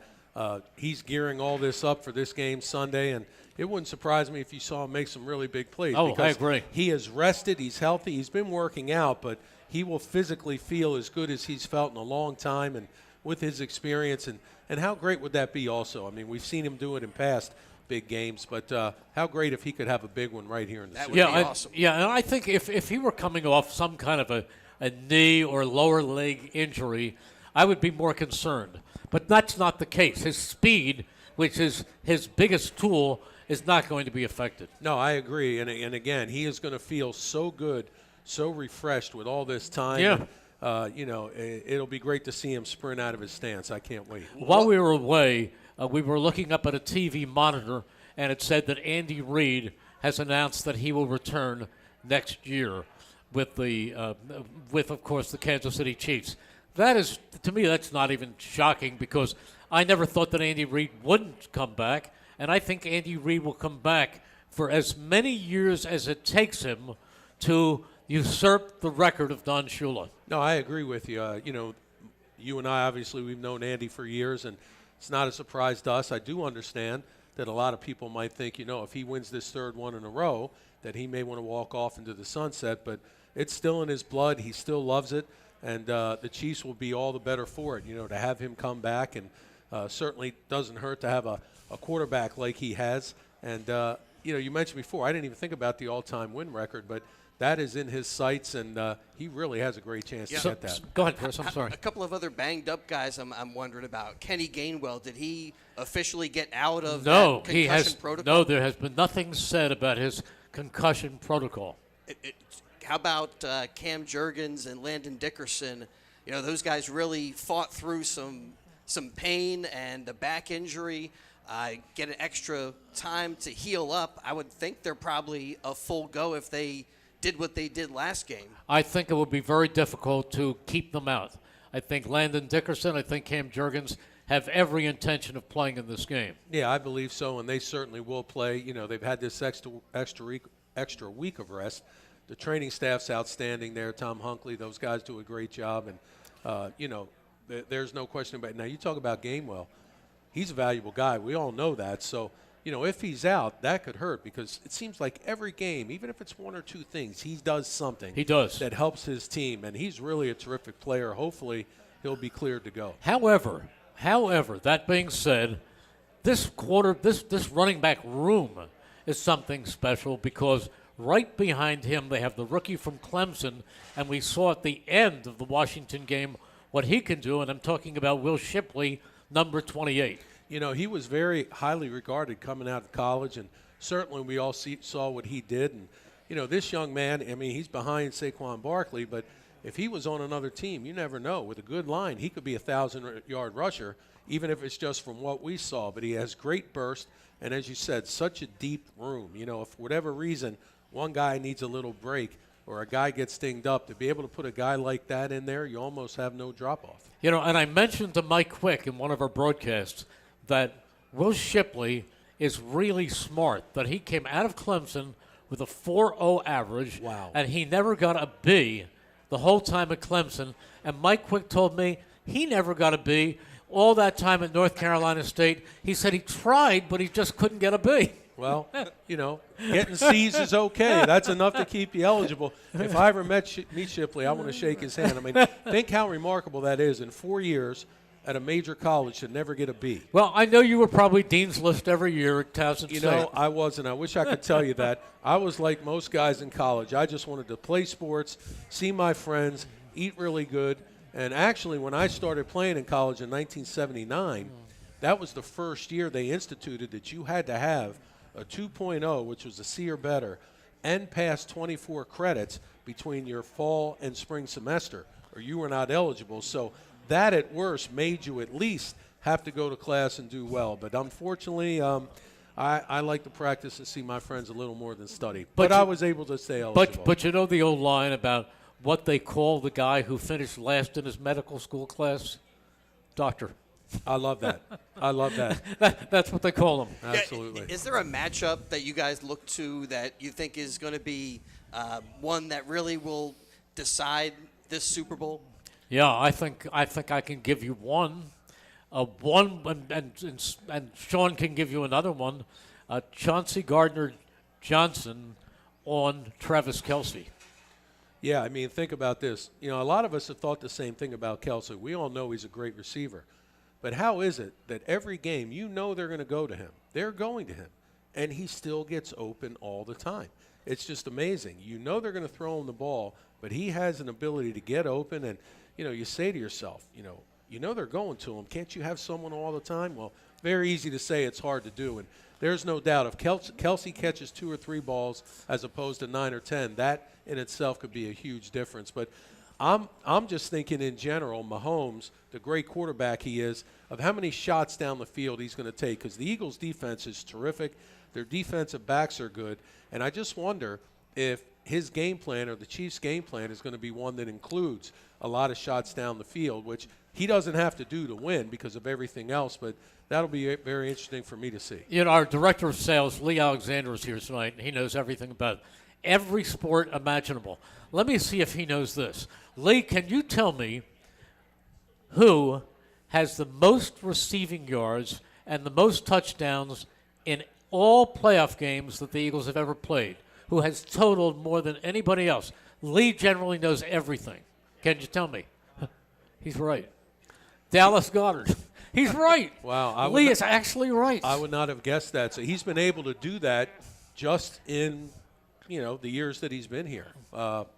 he's gearing all this up for this game Sunday, and it wouldn't surprise me if you saw him make some really big plays. Oh, because I agree. He is rested, he's healthy, he's been working out, but he will physically feel as good as he's felt in a long time, and with his experience, and how great would that be also? I mean, we've seen him do it in past big games, but how great if he could have a big one right here in the That city. would be awesome. And I think if he were coming off some kind of a knee or lower leg injury, I would be more concerned. But that's not the case. His speed, which is his biggest tool, is not going to be affected. No, I agree. And again, he is going to feel so good, so refreshed with all this time. Yeah. It'll be great to see him sprint out of his stance. I can't wait. While we were away, we were looking up at a TV monitor, and it said that Andy Reid has announced that he will return next year with of course, the Kansas City Chiefs. That is, to me, that's not even shocking because I never thought that Andy Reid wouldn't come back, and I think Andy Reid will come back for as many years as it takes him to usurp the record of Don Shula. No, I agree with you. You and I, obviously, we've known Andy for years, and it's not a surprise to us. I do understand that a lot of people might think, if he wins this third one in a row, that he may want to walk off into the sunset, but it's still in his blood. He still loves it, and the Chiefs will be all the better for it, to have him come back, and certainly doesn't hurt to have a quarterback like he has. And, you mentioned before, I didn't even think about the all-time win record, but that is in his sights, and he really has a great chance to get that. Go ahead, Chris. I'm sorry. A couple of other banged-up guys I'm wondering about. Kenny Gainwell, did he officially get out of that concussion protocol? No, there has been nothing said about his concussion protocol. How about Cam Jurgens and Landon Dickerson? Those guys really fought through some pain and a back injury. Get an extra time to heal up. I would think they're probably a full go if they did what they did last game. I think it would be very difficult to keep them out. I think Landon Dickerson, I think Cam Jurgens have every intention of playing in this game. Yeah, I believe so, and they certainly will play. They've had this extra week of rest. The training staff's outstanding there. Tom Hunkley, those guys do a great job, and there's no question about it. Now, you talk about Gainwell. He's a valuable guy. We all know that. So, if he's out, that could hurt because it seems like every game, even if it's one or two things, he does something. He does. That helps his team, and he's really a terrific player. Hopefully, he'll be cleared to go. However, that being said, this running back room is something special because right behind him they have the rookie from Clemson, and we saw at the end of the Washington game what he can do, and I'm talking about Will Shipley, number 28. He was very highly regarded coming out of college, and certainly we all saw what he did. And, this young man, he's behind Saquon Barkley, but if he was on another team, you never know. With a good line, he could be a 1,000-yard rusher, even if it's just from what we saw. But he has great burst, and as you said, such a deep room. If for whatever reason one guy needs a little break or a guy gets dinged up, to be able to put a guy like that in there, you almost have no drop-off. And I mentioned to Mike Quick in one of our broadcasts that Will Shipley is really smart, that he came out of Clemson with a 4.0 average. Wow. And he never got a B the whole time at Clemson. And Mike Quick told me he never got a B all that time at North Carolina State. He said he tried, but he just couldn't get a B. Well, getting C's is okay. That's enough to keep you eligible. If I ever meet Shipley, I want to shake his hand. Think how remarkable that is. In 4 years at a major college to never get a B. Well, I know you were probably Dean's List every year at Towson State. I wasn't. I wish I could tell you that. I was like most guys in college. I just wanted to play sports, see my friends, eat really good. And actually, when I started playing in college in 1979, that was the first year they instituted that you had to have a 2.0, which was a C or better, and pass 24 credits between your fall and spring semester, or you were not eligible. So that, at worst, made you at least have to go to class and do well. But unfortunately, I like to practice and see my friends a little more than study. But I was able to stay eligible. But you know the old line about what they call the guy who finished last in his medical school class? Doctor. I love that. I love that. That's what they call him. Absolutely. Is there a matchup that you guys look to that you think is going to be one that really will decide this Super Bowl? Yeah, I think I can give you one. And Sean can give you another one. Chauncey Gardner-Johnson on Travis Kelce. Yeah, think about this. A lot of us have thought the same thing about Kelce. We all know he's a great receiver. But how is it that every game they're going to go to him? They're going to him. And he still gets open all the time. It's just amazing. They're going to throw him the ball, but he has an ability to get open. And, you say to yourself, they're going to him. Can't you have someone all the time? Well, very easy to say, it's hard to do. And there's no doubt if Kelce catches 2 or 3 balls as opposed to 9 or 10, that in itself could be a huge difference. But I'm just thinking in general, Mahomes, the great quarterback he is, of how many shots down the field he's going to take, because the Eagles' defense is terrific. Their defensive backs are good. And I just wonder if his game plan or the Chiefs' game plan is going to be one that includes a lot of shots down the field, which he doesn't have to do to win because of everything else. But that'll be very interesting for me to see. Our director of sales, Lee Alexander, is here tonight, and he knows everything about every sport imaginable. Let me see if he knows this. Lee, can you tell me who has the most receiving yards and the most touchdowns in all playoff games that the Eagles have ever played? who has totaled more than anybody else. Lee generally knows everything. Can you tell me? He's right. Dallas Goddard. He's right. Wow. Lee is actually right. I would not have guessed that. So he's been able to do that just in, the years that he's been here,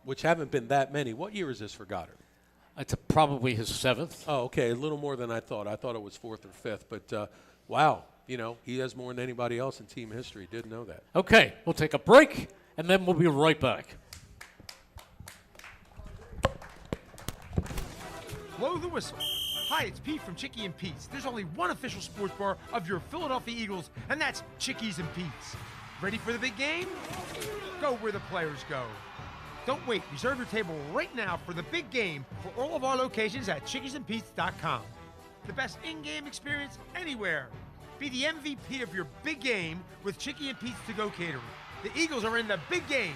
which haven't been that many. What year is this for Goddard? It's probably his 7th. Oh, okay. A little more than I thought. I thought it was 4th or 5th. But, wow, he has more than anybody else in team history. Didn't know that. Okay, we'll take a break, and then we'll be right back. Blow the whistle. Hi, it's Pete from Chickie and Pete's. There's only one official sports bar of your Philadelphia Eagles, and that's Chickies and Pete's. Ready for the big game? Go where the players go. Don't wait. Reserve your table right now for the big game for all of our locations at chickiesandpete's.com. The best in-game experience anywhere. Be the MVP of your big game with Chickie and Pete's to-go catering. The Eagles are in the big game.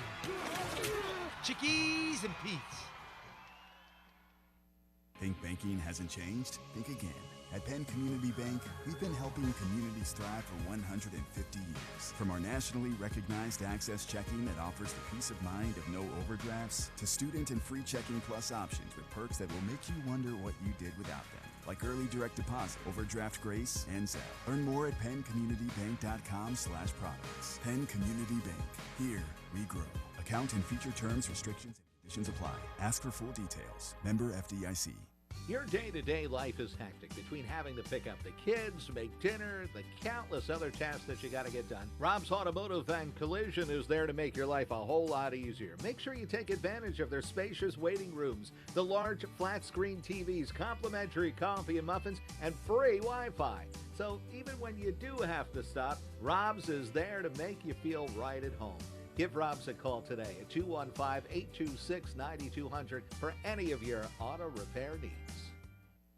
Chickies and Pete's. Think banking hasn't changed? Think again. At Penn Community Bank, we've been helping communities thrive for 150 years. From our nationally recognized Access Checking that offers the peace of mind of no overdrafts, to student and free checking plus options with perks that will make you wonder what you did without them, like early direct deposit, overdraft grace, and Zelle. Learn more at PennCommunityBank.com/products. Penn Community Bank. Here we grow. Account and feature terms, restrictions, and conditions apply. Ask for full details. Member FDIC. Your day-to-day life is hectic between having to pick up the kids, make dinner, the countless other tasks that you got to get done. Rob's Automotive and Collision is there to make your life a whole lot easier. Make sure you take advantage of their spacious waiting rooms, the large flat-screen TVs, complimentary coffee and muffins, and free Wi-Fi. So even when you do have to stop, Rob's is there to make you feel right at home. Give Rob's a call today at 215-826-9200 for any of your auto repair needs.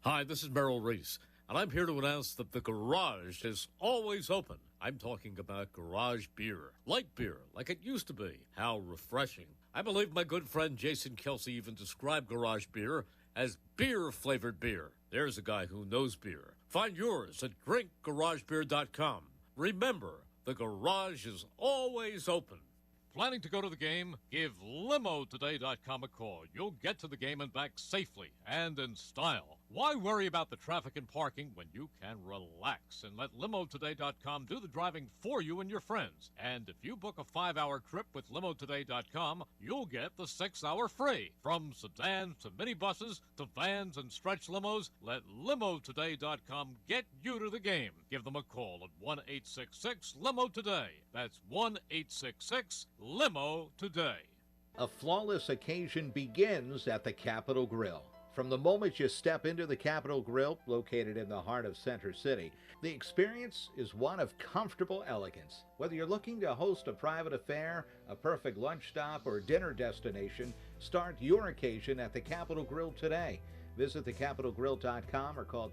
Hi, this is Merrill Reese, and I'm here to announce that the garage is always open. I'm talking about garage beer. Light beer, like it used to be. How refreshing. I believe my good friend Jason Kelsey even described garage beer as beer-flavored beer. There's a guy who knows beer. Find yours at drinkgaragebeer.com. Remember, the garage is always open. Planning to go to the game? Give LimoToday.com a call. You'll get to the game and back safely and in style. Why worry about the traffic and parking when you can relax and let LimoToday.com do the driving for you and your friends? And if you book a 5-hour trip with LimoToday.com, you'll get the 6-hour free. From sedans to minibuses to vans and stretch limos, let LimoToday.com get you to the game. Give them a call at 1-866-LIMO-TODAY. That's 1-866-LIMO-TODAY. A flawless occasion begins at the Capitol Grill. From the moment you step into the Capitol Grill, located in the heart of Center City, the experience is one of comfortable elegance. Whether you're looking to host a private affair, a perfect lunch stop, or dinner destination, start your occasion at the Capitol Grill today. Visit thecapitolgrill.com or call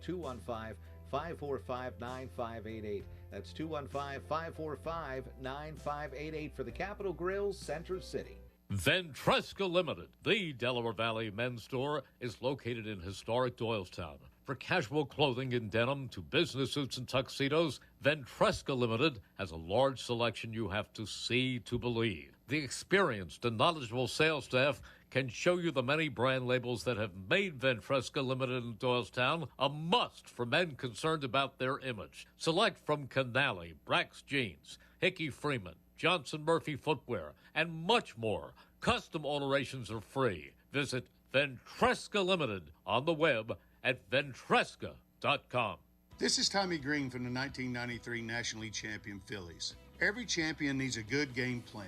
215-545-9588. That's 215-545-9588 for the Capitol Grill, Center City. Ventresca Limited, the Delaware Valley men's store, is located in historic Doylestown. For casual clothing in denim to business suits and tuxedos, Ventresca Limited has a large selection you have to see to believe. The experienced and knowledgeable sales staff can show you the many brand labels that have made Ventresca Limited in Doylestown a must for men concerned about their image. Select from Canali, Brax Jeans, Hickey Freeman, Johnson Murphy Footwear, and much more. Custom alterations are free. Visit Ventresca Limited on the web at ventresca.com. This is Tommy Green from the 1993 National League champion Phillies. Every champion needs a good game plan.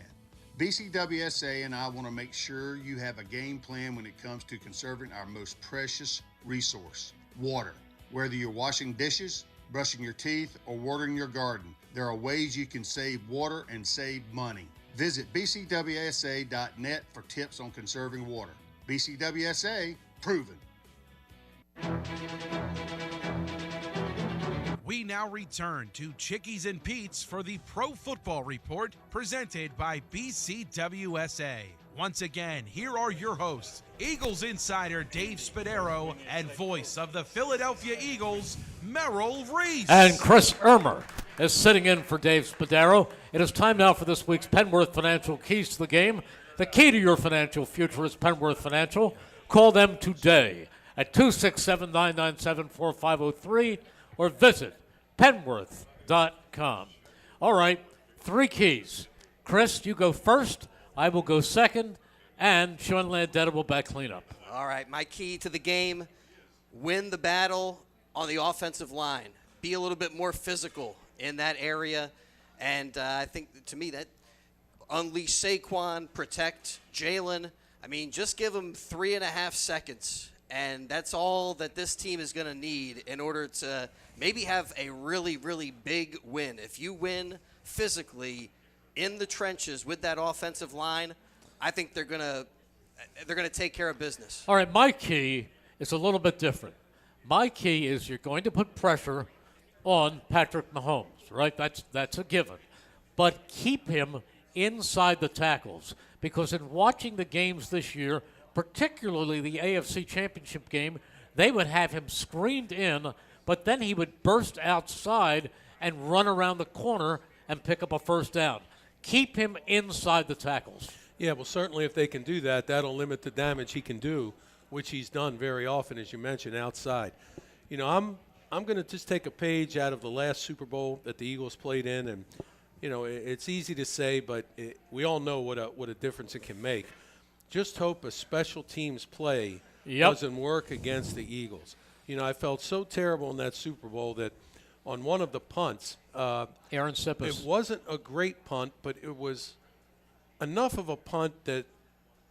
BCWSA and I want to make sure you have a game plan when it comes to conserving our most precious resource, water. Whether you're washing dishes, brushing your teeth, or watering your garden, there are ways you can save water and save money. Visit BCWSA.net for tips on conserving water. BCWSA, proven. We now return to Chickies and Pete's for the Pro Football Report presented by BCWSA. Once again, here are your hosts, Eagles insider Dave Spadaro and voice of the Philadelphia Eagles, Merrill Reese. And Chris Ermer. is sitting in for Dave Spadaro. It is time now for this week's Penworth Financial Keys to the Game. The key to your financial future is Penworth Financial. Call them today at 267-997-4503 or visit penworth.com. All right, 3 keys. Chris, you go first. I will go second. And Sean Landeta will back cleanup. All right, my key to the game, win the battle on the offensive line. Be a little bit more physical in that area. And I think, to me, that unleash Saquon, protect Jalen. I mean, just give them 3.5 seconds. And that's all that this team is going to need in order to maybe have a really, really big win. If you win physically in the trenches with that offensive line, I think they're gonna take care of business. All right, my key is a little bit different. My key is you're going to put pressure on Patrick Mahomes, right? That's a given. But keep him inside the tackles, because in watching the games this year, particularly the AFC Championship game, they would have him screened in, but then he would burst outside and run around the corner and pick up a first down. Keep him inside the tackles. Yeah, well, certainly if they can do that, that'll limit the damage he can do, which he's done very often, as you mentioned, outside. You know, I'm going to just take a page out of the last Super Bowl that the Eagles played in, and, you know, it's easy to say, but we all know what a difference it can make. Just hope a special teams play doesn't work against the Eagles. You know, I felt so terrible in that Super Bowl that on one of the punts, Aaron Sippis. It wasn't a great punt, but it was enough of a punt that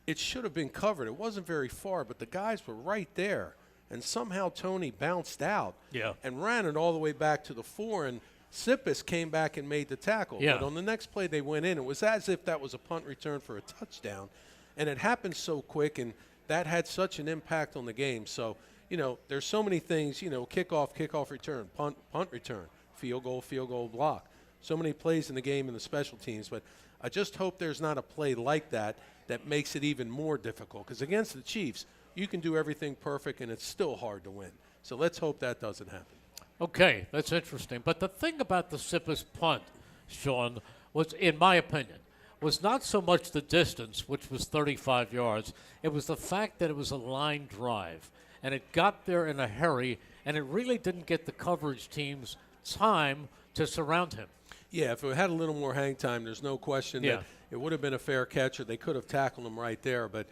it should have been covered. It wasn't very far, but the guys were right there. And somehow Tony bounced out and ran it all the way back to the 4, and Sippis came back and made the tackle. Yeah. But on the next play they went in. It was as if that was a punt return for a touchdown. And it happened so quick, and that had such an impact on the game. So, you know, there's so many things, you know, kickoff return, punt return, field goal, block. So many plays in the game in the special teams, but I just hope there's not a play like that that makes it even more difficult, because against the Chiefs, you can do everything perfect and it's still hard to win. So let's hope that doesn't happen. Okay, that's interesting. But the thing about the Sippis punt, Sean, was, in my opinion, was not so much the distance, which was 35 yards. It was the fact that it was a line drive, and it got there in a hurry, and it really didn't get the coverage teams time to surround him. Yeah, if it had a little more hang time, there's no question that it would have been a fair catch, or they could have tackled him right there. But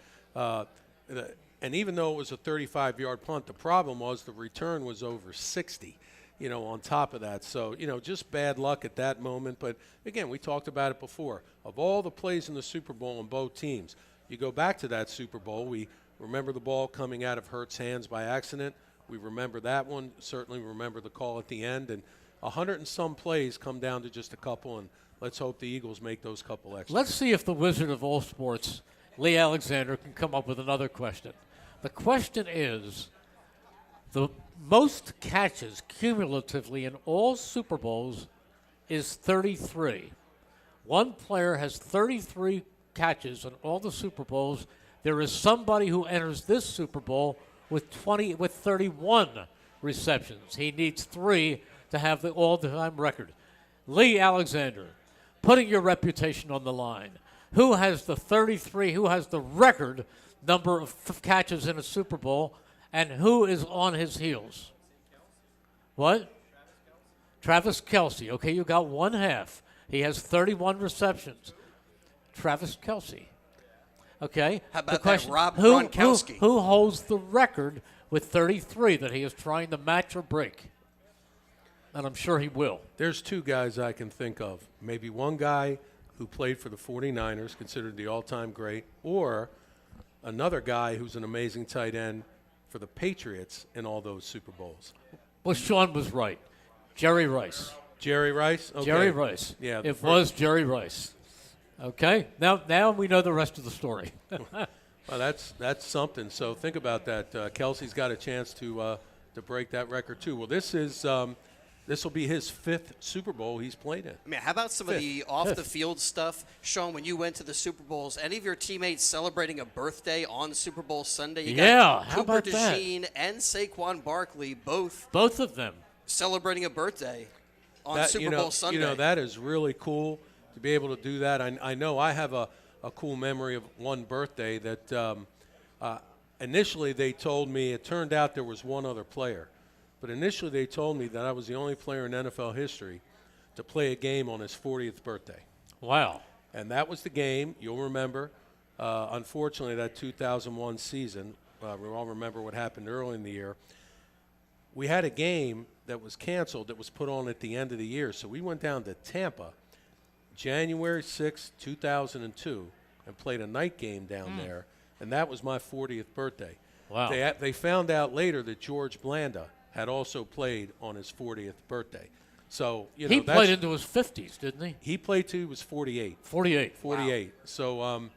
and even though it was a 35-yard punt, the problem was the return was over 60, you know, on top of that. So, you know, just bad luck at that moment. But, again, we talked about it before. Of all the plays in the Super Bowl on both teams, you go back to that Super Bowl, we remember the ball coming out of Hurts' hands by accident. We remember that one. Certainly remember the call at the end. And 100 and some plays come down to just a couple, and let's hope the Eagles make those couple extra. Let's see if the wizard of all sports, Lee Alexander, can come up with another question. The question is, the most catches cumulatively in all Super Bowls is 33. One player has 33 catches in all the Super Bowls. There is somebody who enters this Super Bowl with 31 receptions. He needs 3 to have the all-time record. Lee Alexander, putting your reputation on the line, who has the 33, who has the record number of catches in a Super Bowl, and who is on his heels? What? Travis Kelce. Okay, you got one half. He has 31 receptions. Travis Kelce. Okay. How about the question, that, Rob Gronkowski? Who holds the record with 33 that he is trying to match or break? And I'm sure he will. There's 2 guys I can think of. Maybe one guy who played for the 49ers, considered the all-time great, or another guy who's an amazing tight end for the Patriots in all those Super Bowls. Well, Sean was right. Jerry Rice. Jerry Rice? Okay. Jerry Rice. Yeah. It was Jerry Rice. Okay. Now we know the rest of the story. Well, that's something. So think about that. Kelsey's got a chance to break that record too. Well, this will be his 5th Super Bowl he's played in. I mean, how about some of the off-the-field stuff? Sean, when you went to the Super Bowls, any of your teammates celebrating a birthday on Super Bowl Sunday? You got how about that? Cooper DeJean and Saquon Barkley, both of them celebrating a birthday. on Super Bowl Sunday. You know, that is really cool to be able to do that. I know I have a cool memory of one birthday that initially they told me, it turned out there was one other player, but initially they told me that I was the only player in NFL history to play a game on his 40th birthday. Wow. And that was the game, you'll remember. Unfortunately, that 2001 season, we all remember what happened early in the year. We had a game that was canceled that was put on at the end of the year. So we went down to Tampa January 6, 2002, and played a night game down there. And that was my 40th birthday. Wow. They found out later that George Blanda had also played on his 40th birthday. So, you know, he played into his 50s, didn't he? He played till he was 48. 48. 48. Wow. So,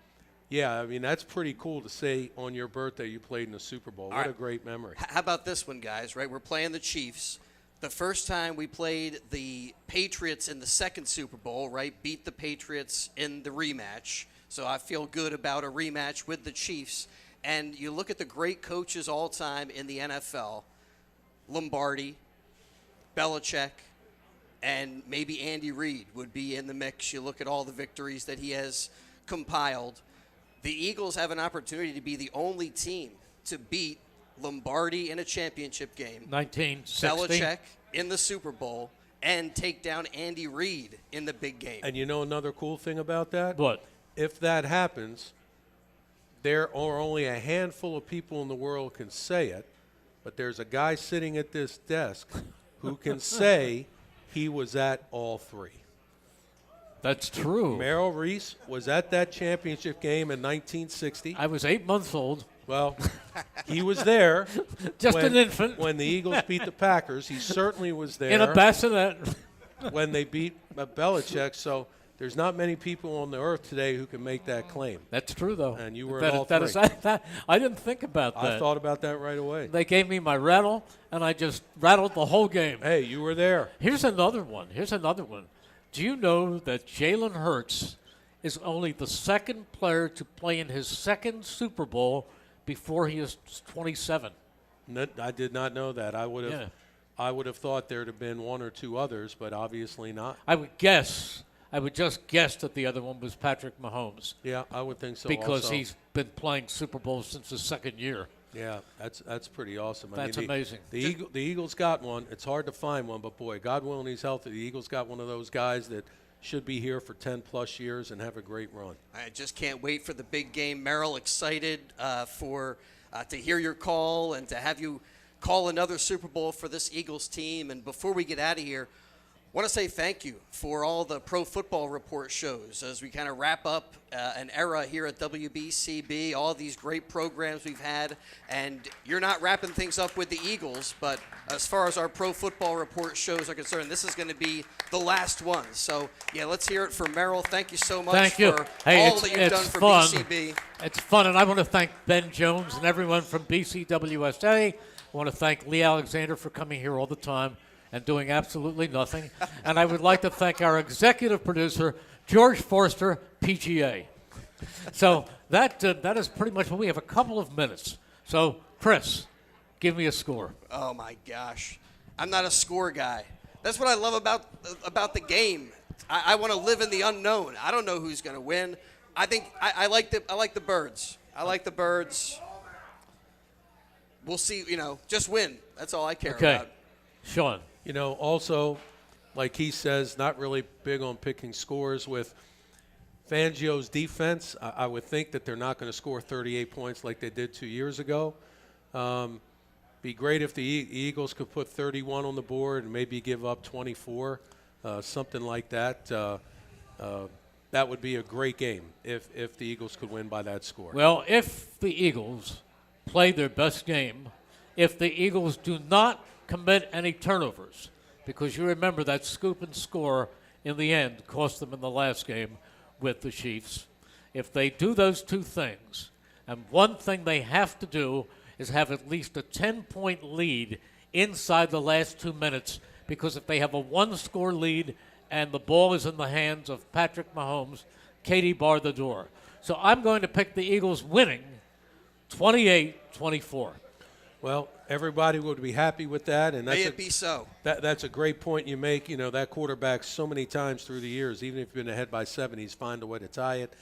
yeah, I mean, that's pretty cool to say on your birthday you played in the Super Bowl. What a great memory. How about this one, guys, right? We're playing the Chiefs. The first time we played the Patriots in the second Super Bowl, right, beat the Patriots in the rematch. So I feel good about a rematch with the Chiefs. And you look at the great coaches all time in the NFL, Lombardi, Belichick, and maybe Andy Reid would be in the mix. You look at all the victories that he has compiled. The Eagles have an opportunity to be the only team to beat Lombardi in a championship game, 1960, Belichick in the Super Bowl, and take down Andy Reid in the big game. And you know another cool thing about that? What? If that happens, there are only a handful of people in the world can say it, but there's a guy sitting at this desk who can say he was at all three. That's true. Merrill Reese was at that championship game in 1960. I was 8 months old. Well, he was there. Just an infant. When the Eagles beat the Packers, he certainly was there. In a bassinet. When they beat Belichick. So there's not many people on the earth today who can make that claim. That's true, though. And you were in all three. I didn't think about that. I thought about that right away. They gave me my rattle, and I just rattled the whole game. Hey, you were there. Here's another one. Do you know that Jalen Hurts is only the second player to play in his second Super Bowl before he is 27? I did not know that. I would have thought there'd have been one or two others, but obviously not. I would just guess that the other one was Patrick Mahomes. Yeah, I would think so. Because also. he's been playing Super Bowls since his second year. Yeah, that's pretty awesome. That's amazing. The Eagles got one. It's hard to find one, but boy, God willing, he's healthy. The Eagles got one of those guys that should be here for 10-plus years and have a great run. I just can't wait for the big game. Merrill, excited to hear your call and to have you call another Super Bowl for this Eagles team. And before we get out of here, I want to say thank you for all the Pro Football Report shows as we kind of wrap up an era here at WBCB, all these great programs we've had. And you're not wrapping things up with the Eagles, but as far as our Pro Football Report shows are concerned, this is going to be the last one. So, yeah, let's hear it for Merrill. Thank you so much for all that you've done for BCB. It's fun, and I want to thank Ben Jones and everyone from BCWSA. I want to thank Lee Alexander for coming here all the time and doing absolutely nothing. And I would like to thank our executive producer, George Forster, PGA. So that is pretty much what we have. A couple of minutes. So, Chris, give me a score. Oh, my gosh. I'm not a score guy. That's what I love about the game. I want to live in the unknown. I don't know who's going to win. I think I like the Birds. I like the Birds. We'll see, just win. That's all I care about. Sean. Also, like he says, not really big on picking scores. With Fangio's defense, I would think that they're not going to score 38 points like they did 2 years ago. Be great if the Eagles could put 31 on the board and maybe give up 24, something like that. That would be a great game if the Eagles could win by that score. Well, if the Eagles play their best game, if the Eagles do not commit any turnovers, because you remember that scoop and score in the end cost them in the last game with the Chiefs. If they do those two things, and one thing they have to do is have at least a 10-point lead inside the last 2 minutes, because if they have a one-score lead and the ball is in the hands of Patrick Mahomes, Katie barred the door. So I'm going to pick the Eagles winning 28-24. Well, everybody would be happy with that, and May it be so. That's a great point you make. You know, that quarterback so many times through the years, even if you've been ahead by 7, he's find a way to tie it.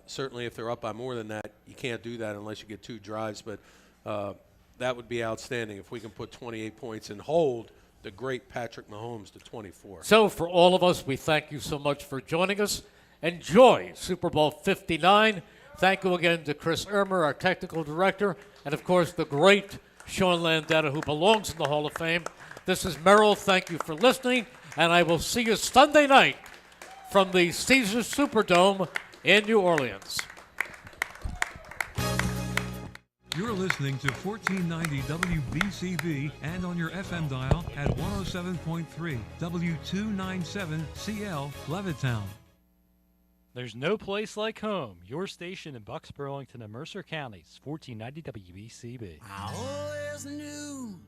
Certainly, if they're up by more than that, you can't do that unless you get 2 drives. But that would be outstanding if we can put 28 points and hold the great Patrick Mahomes to 24. So for all of us, we thank you so much for joining us. Enjoy Super Bowl 59. Thank you again to Chris Ermer, our technical director, and, of course, the great Sean Landeta, who belongs in the Hall of Fame. This is Merrill. Thank you for listening, and I will see you Sunday night from the Caesars Superdome in New Orleans. You're listening to 1490 WBCB and on your FM dial at 107.3 W297CL Levittown. There's no place like home. Your station in Bucks, Burlington, and Mercer Counties. 1490 WBCB. I always knew